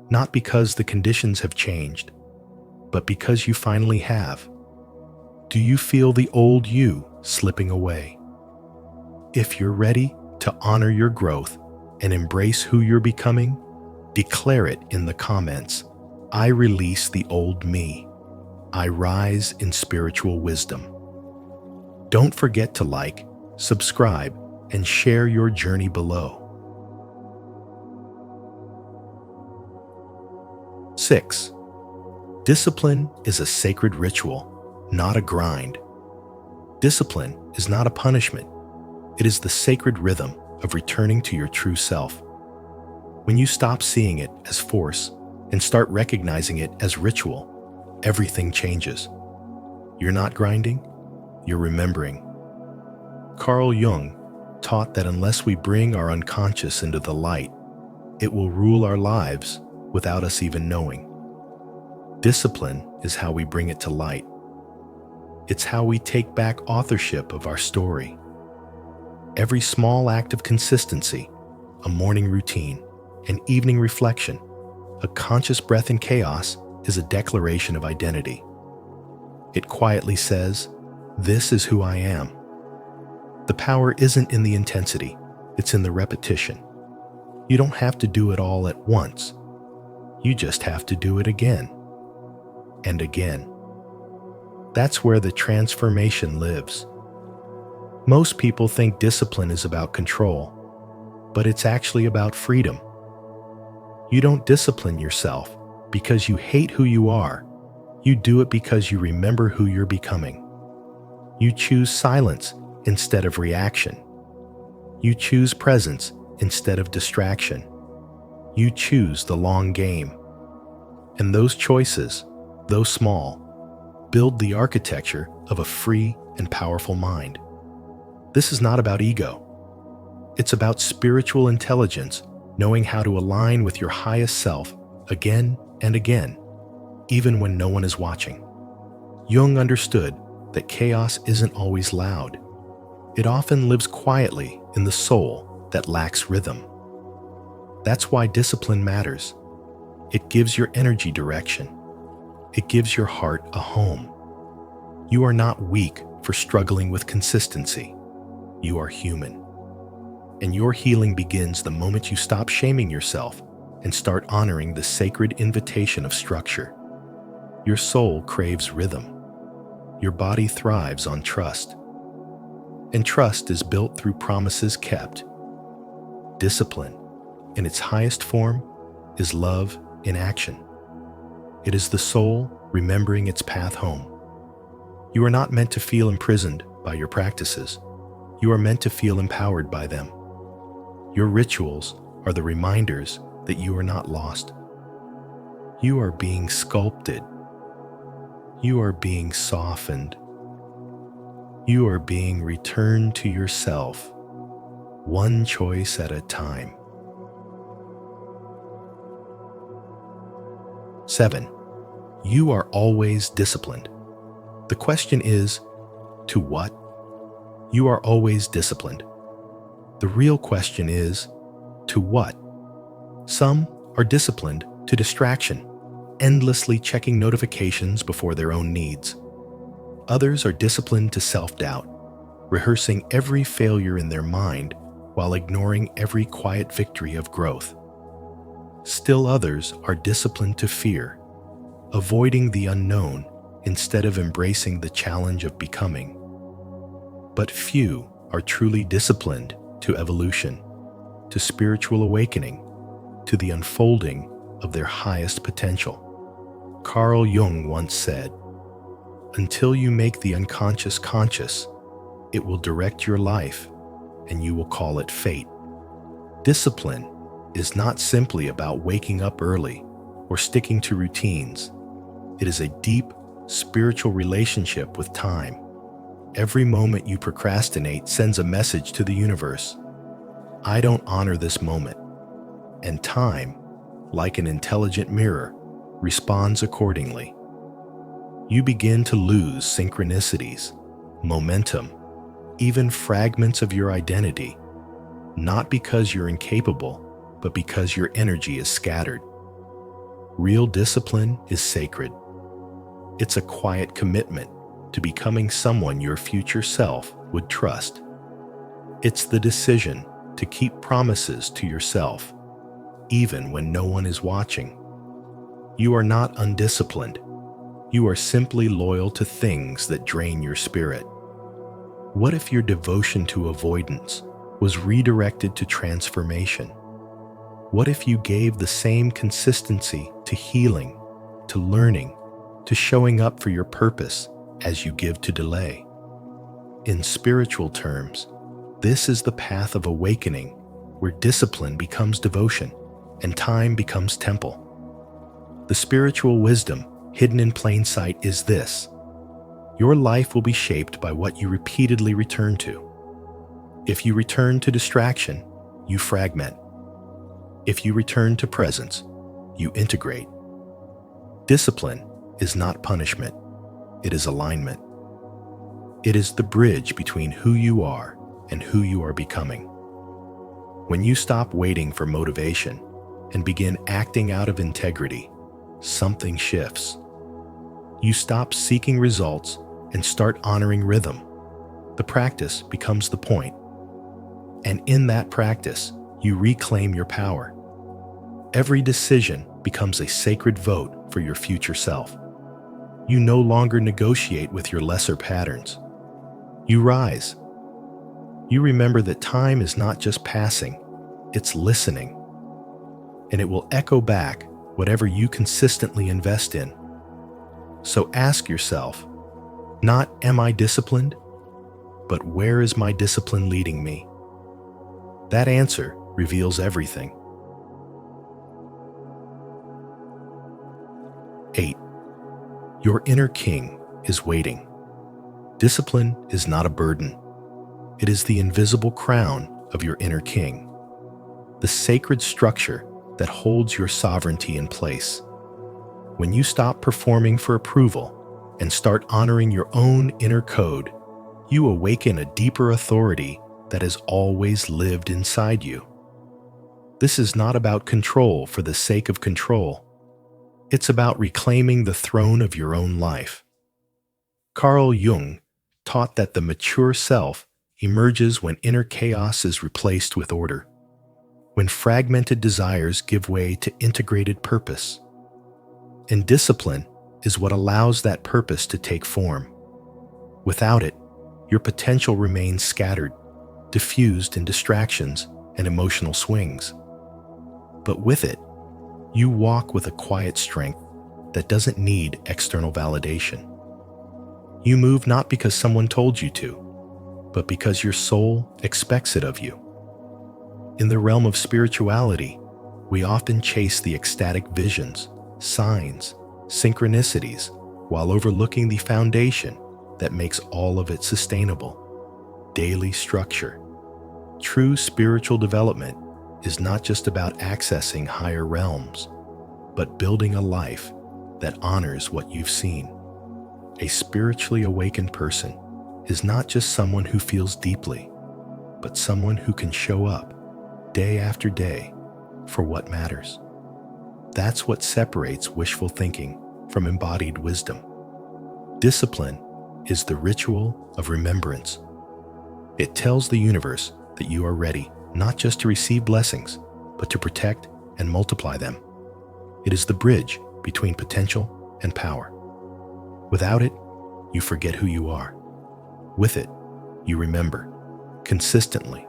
not because the conditions have changed, but because you finally have. Do you feel the old you slipping away? If you're ready to honor your growth and embrace who you're becoming, declare it in the comments. I release the old me. I rise in spiritual wisdom. Don't forget to like, subscribe, and share your journey below. 6. Discipline is a sacred ritual. not a grind. Discipline is not a punishment. It is the sacred rhythm of returning to your true self. When you stop seeing it as force and start recognizing it as ritual, everything changes. You're not grinding, you're remembering. Carl Jung taught that unless we bring our unconscious into the light, it will rule our lives without us even knowing. Discipline is how we bring it to light. It's how we take back authorship of our story. Every small act of consistency, a morning routine, an evening reflection, a conscious breath in chaos, is a declaration of identity. It quietly says, "This is who I am." The power isn't in the intensity, it's in the repetition. You don't have to do it all at once. You just have to do it again and again. That's where the transformation lives. Most people think discipline is about control, but it's actually about freedom. You don't discipline yourself because you hate who you are. You do it because you remember who you're becoming. You choose silence instead of reaction. You choose presence instead of distraction. You choose the long game. And those choices, though small, build the architecture of a free and powerful mind. This is not about ego. It's about spiritual intelligence, knowing how to align with your highest self again and again, even when no one is watching. Jung understood that chaos isn't always loud. It often lives quietly in the soul that lacks rhythm. That's why discipline matters. It gives your energy direction. It gives your heart a home. You are not weak for struggling with consistency. You are human. And your healing begins the moment you stop shaming yourself and start honoring the sacred invitation of structure. Your soul craves rhythm. Your body thrives on trust. And trust is built through promises kept. Discipline, in its highest form, is love in action. It is the soul remembering its path home. You are not meant to feel imprisoned by your practices. You are meant to feel empowered by them. Your rituals are the reminders that you are not lost. You are being sculpted. You are being softened. You are being returned to yourself, one choice at a time. 7. You are always disciplined. The question is, to what? You are always disciplined. The real question is, to what? Some are disciplined to distraction, endlessly checking notifications before their own needs. Others are disciplined to self-doubt, rehearsing every failure in their mind while ignoring every quiet victory of growth. Still others are disciplined to fear, avoiding the unknown instead of embracing the challenge of becoming. But few are truly disciplined to evolution, to spiritual awakening, to the unfolding of their highest potential. Carl Jung once said, "Until you make the unconscious conscious, it will direct your life, and you will call it fate." Discipline is not simply about waking up early or sticking to routines. It is a deep, spiritual relationship with time. Every moment you procrastinate sends a message to the universe. I don't honor this moment. And time, like an intelligent mirror, responds accordingly. You begin to lose synchronicities, momentum, even fragments of your identity, not because you're incapable, but because your energy is scattered. Real discipline is sacred. It's a quiet commitment to becoming someone your future self would trust. It's the decision to keep promises to yourself, even when no one is watching. You are not undisciplined. You are simply loyal to things that drain your spirit. What if your devotion to avoidance was redirected to transformation? What if you gave the same consistency to healing, to learning, to showing up for your purpose as you give to delay. In spiritual terms, this is the path of awakening, where discipline becomes devotion and time becomes temple. The spiritual wisdom hidden in plain sight is this: your life will be shaped by what you repeatedly return to. If you return to distraction, you fragment. If you return to presence, you integrate. Discipline is not punishment, it is alignment. It is the bridge between who you are and who you are becoming. When you stop waiting for motivation and begin acting out of integrity, something shifts. You stop seeking results and start honoring rhythm. The practice becomes the point. And in that practice, you reclaim your power. Every decision becomes a sacred vote for your future self. You no longer negotiate with your lesser patterns. You rise. You remember that time is not just passing, it's listening. And it will echo back whatever you consistently invest in. So ask yourself, not am I disciplined, but where is my discipline leading me? That answer reveals everything. 8. Your inner king is waiting. Discipline is not a burden. It is the invisible crown of your inner king, the sacred structure that holds your sovereignty in place. When you stop performing for approval and start honoring your own inner code, you awaken a deeper authority that has always lived inside you. This is not about control for the sake of control. It's about reclaiming the throne of your own life. Carl Jung taught that the mature self emerges when inner chaos is replaced with order, when fragmented desires give way to integrated purpose. And discipline is what allows that purpose to take form. Without it, your potential remains scattered, diffused in distractions and emotional swings. But with it, you walk with a quiet strength that doesn't need external validation. You move not because someone told you to, but because your soul expects it of you. In the realm of spirituality, we often chase the ecstatic visions, signs, synchronicities, while overlooking the foundation that makes all of it sustainable: daily structure. True spiritual development is not just about accessing higher realms, but building a life that honors what you've seen. A spiritually awakened person is not just someone who feels deeply, but someone who can show up day after day for what matters. That's what separates wishful thinking from embodied wisdom. Discipline is the ritual of remembrance. It tells the universe that you are ready not just to receive blessings, but to protect and multiply them. It is the bridge between potential and power. Without it, you forget who you are. With it, you remember, consistently,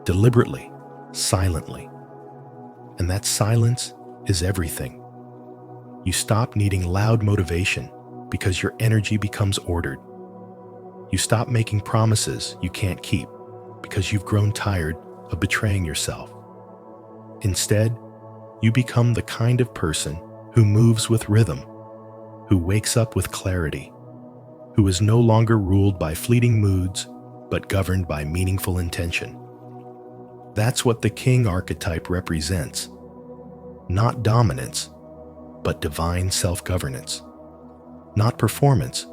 deliberately, silently. And that silence is everything. You stop needing loud motivation because your energy becomes ordered. You stop making promises you can't keep because you've grown tired of betraying yourself. Instead, you become the kind of person who moves with rhythm, who wakes up with clarity, who is no longer ruled by fleeting moods, but governed by meaningful intention. That's what the king archetype represents. Not dominance, but divine self-governance. Not performance,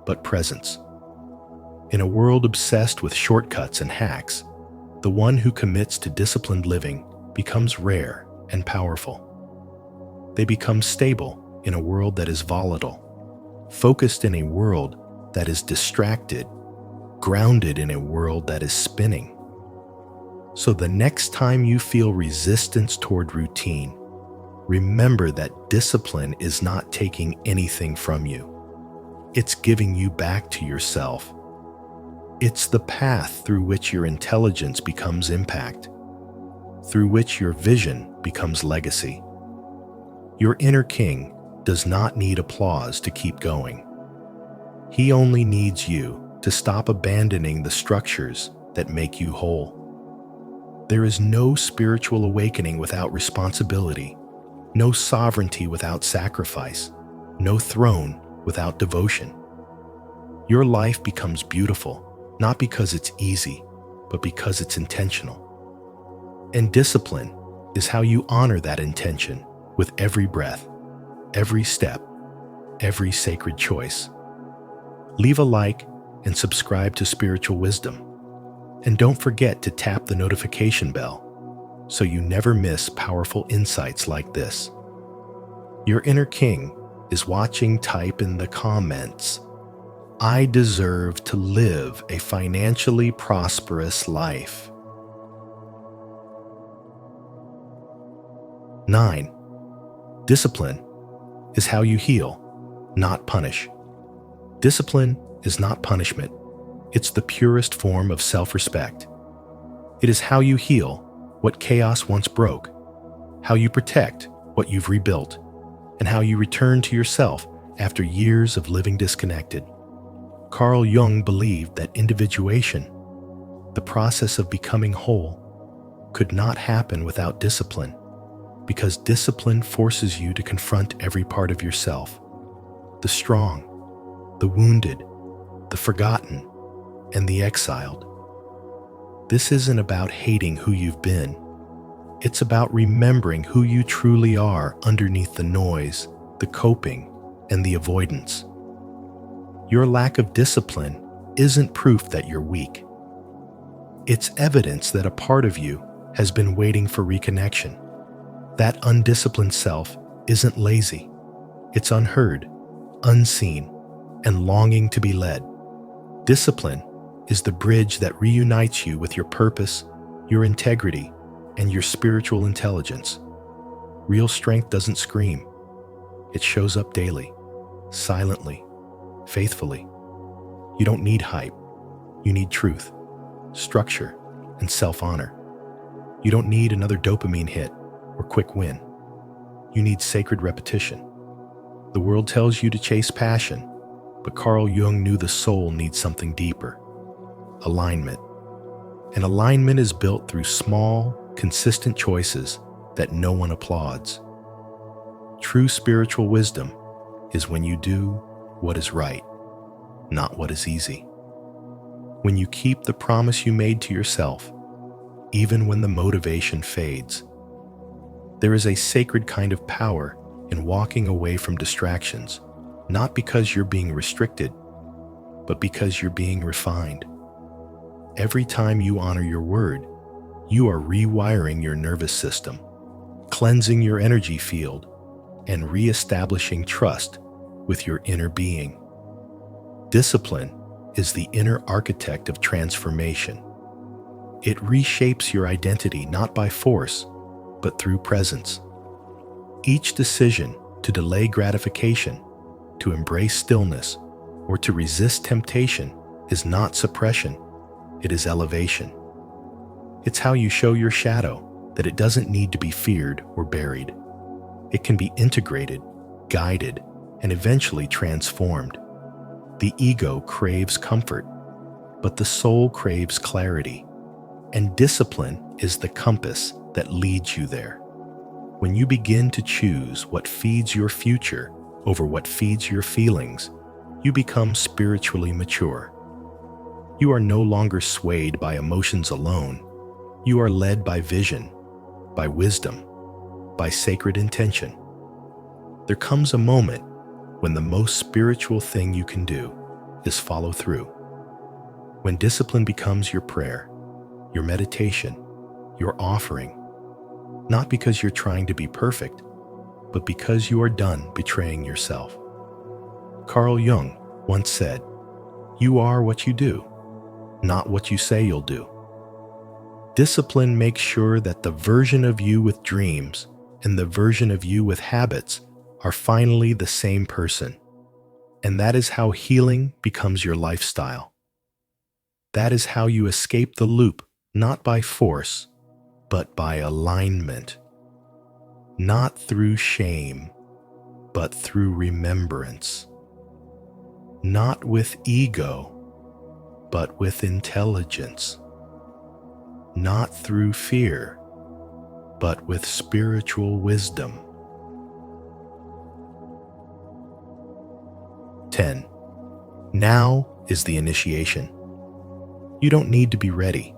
but presence. In a world obsessed with shortcuts and hacks, the one who commits to disciplined living becomes rare and powerful. They become stable in a world that is volatile, focused in a world that is distracted, grounded in a world that is spinning. So the next time you feel resistance toward routine, remember that discipline is not taking anything from you. It's giving you back to yourself. It's the path through which your intelligence becomes impact, through which your vision becomes legacy. Your inner king does not need applause to keep going. He only needs you to stop abandoning the structures that make you whole. There is no spiritual awakening without responsibility, no sovereignty without sacrifice, no throne without devotion. Your life becomes beautiful, not because it's easy, but because it's intentional. And discipline is how you honor that intention with every breath, every step, every sacred choice. Leave a like and subscribe to Spiritual Wisdom. And don't forget to tap the notification bell so you never miss powerful insights like this. Your inner king is watching. Type in the comments, "I deserve to live a financially prosperous life." 9. Discipline is how you heal, not punish. Discipline is not punishment. It's the purest form of self-respect. It is how you heal what chaos once broke, how you protect what you've rebuilt, and how you return to yourself after years of living disconnected. Carl Jung believed that individuation, the process of becoming whole, could not happen without discipline, because discipline forces you to confront every part of yourself: the strong, the wounded, the forgotten, and the exiled. This isn't about hating who you've been. It's about remembering who you truly are underneath the noise, the coping, and the avoidance. Your lack of discipline isn't proof that you're weak. It's evidence that a part of you has been waiting for reconnection. That undisciplined self isn't lazy. It's unheard, unseen, and longing to be led. Discipline is the bridge that reunites you with your purpose, your integrity, and your spiritual intelligence. Real strength doesn't scream. It shows up daily, silently, faithfully. You don't need hype. You need truth, structure, and self-honor. You don't need another dopamine hit or quick win. You need sacred repetition. The world tells you to chase passion, but Carl Jung knew the soul needs something deeper: alignment. And alignment is built through small, consistent choices that no one applauds. True spiritual wisdom is when you do what is right, not what is easy. When you keep the promise you made to yourself, even when the motivation fades. There is a sacred kind of power in walking away from distractions, not because you're being restricted, but because you're being refined. Every time you honor your word, you are rewiring your nervous system, cleansing your energy field, and reestablishing trust with your inner being. Discipline is the inner architect of transformation. It reshapes your identity not by force, but through presence. Each decision to delay gratification, to embrace stillness, or to resist temptation is not suppression, it is elevation. It's how you show your shadow that it doesn't need to be feared or buried. It can be integrated, guided, and eventually transformed. The ego craves comfort, but the soul craves clarity, and discipline is the compass that leads you there. When you begin to choose what feeds your future over what feeds your feelings, you become spiritually mature. You are no longer swayed by emotions alone. You are led by vision, by wisdom, by sacred intention. There comes a moment when the most spiritual thing you can do is follow through. When discipline becomes your prayer, your meditation, your offering, not because you're trying to be perfect, but because you are done betraying yourself. Carl Jung once said, "You are what you do, not what you say you'll do." Discipline makes sure that the version of you with dreams and the version of you with habits are finally the same person. And that is how healing becomes your lifestyle. That is how you escape the loop, not by force, but by alignment. Not through shame, but through remembrance. not with ego, but with intelligence, not through fear, but with spiritual wisdom. 10. Now is the initiation. You don't need to be ready.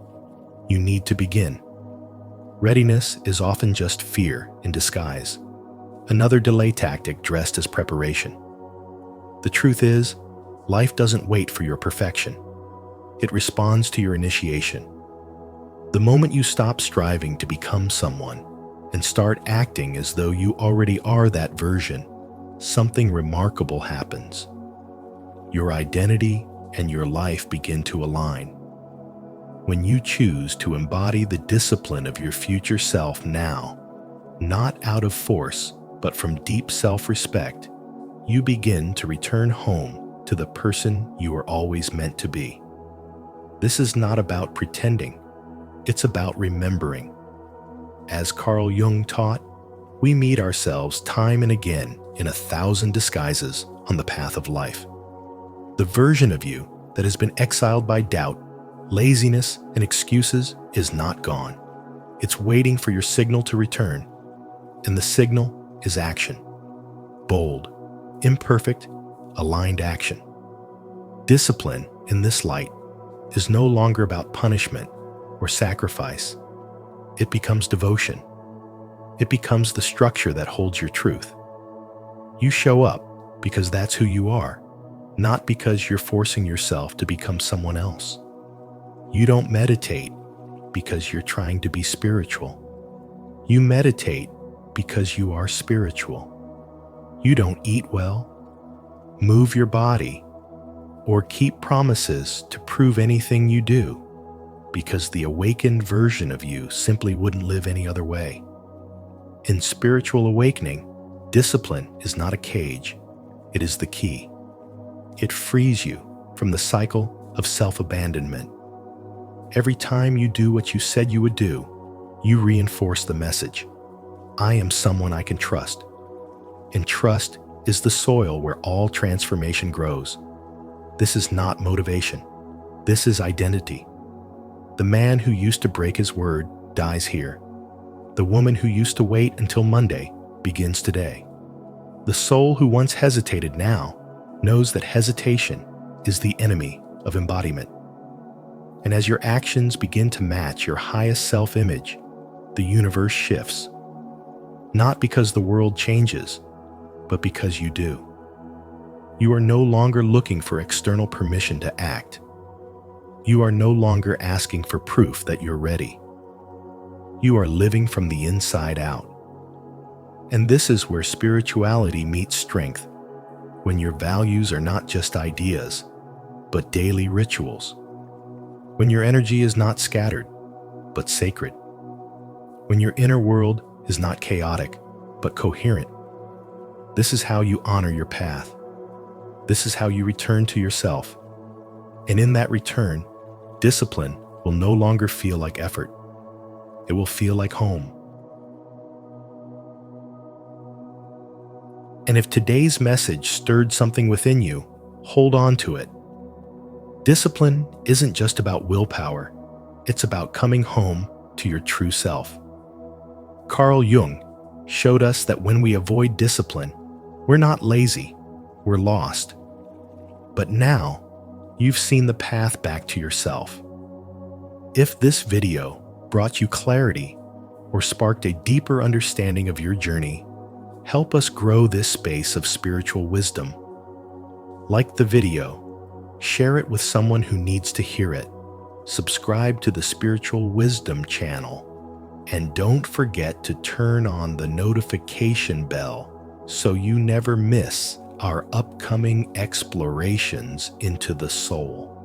You need to begin. Readiness is often just fear in disguise, another delay tactic dressed as preparation. The truth is, life doesn't wait for your perfection. It responds to your initiation. The moment you stop striving to become someone and start acting as though you already are that version, something remarkable happens. Your identity and your life begin to align. When you choose to embody the discipline of your future self now, not out of force, but from deep self-respect, you begin to return home to the person you were always meant to be. This is not about pretending, it's about remembering. As Carl Jung taught, we meet ourselves time and again in 1,000 disguises on the path of life. The version of you that has been exiled by doubt, laziness, and excuses is not gone. It's waiting for your signal to return, and the signal is action. Bold, imperfect, aligned action. Discipline in this light is no longer about punishment or sacrifice. It becomes devotion. It becomes the structure that holds your truth. You show up because that's who you are, not because you're forcing yourself to become someone else. You don't meditate because you're trying to be spiritual. You meditate because you are spiritual. You don't eat well, move your body, or keep promises to prove anything you do because the awakened version of you simply wouldn't live any other way. In spiritual awakening, discipline is not a cage, it is the key. It frees you from the cycle of self-abandonment. Every time you do what you said you would do, you reinforce the message. I am someone I can trust. And trust is the soil where all transformation grows. This is not motivation. This is identity. The man who used to break his word dies here. The woman who used to wait until Monday begins today. The soul who once hesitated now knows that hesitation is the enemy of embodiment. And as your actions begin to match your highest self-image, the universe shifts. Not because the world changes, but because you do. You are no longer looking for external permission to act. You are no longer asking for proof that you're ready. You are living from the inside out. And this is where spirituality meets strength, when your values are not just ideas, but daily rituals. When your energy is not scattered, but sacred. When your inner world is not chaotic, but coherent. This is how you honor your path. This is how you return to yourself. And in that return, discipline will no longer feel like effort. It will feel like home. And if today's message stirred something within you, hold on to it. Discipline isn't just about willpower. It's about coming home to your true self. Carl Jung showed us that when we avoid discipline, we're not lazy, we're lost. But now, you've seen the path back to yourself. If this video brought you clarity or sparked a deeper understanding of your journey, help us grow this space of spiritual wisdom. Like the video, share it with someone who needs to hear it. Subscribe to the Spiritual Wisdom channel. And don't forget to turn on the notification bell so you never miss our upcoming explorations into the soul.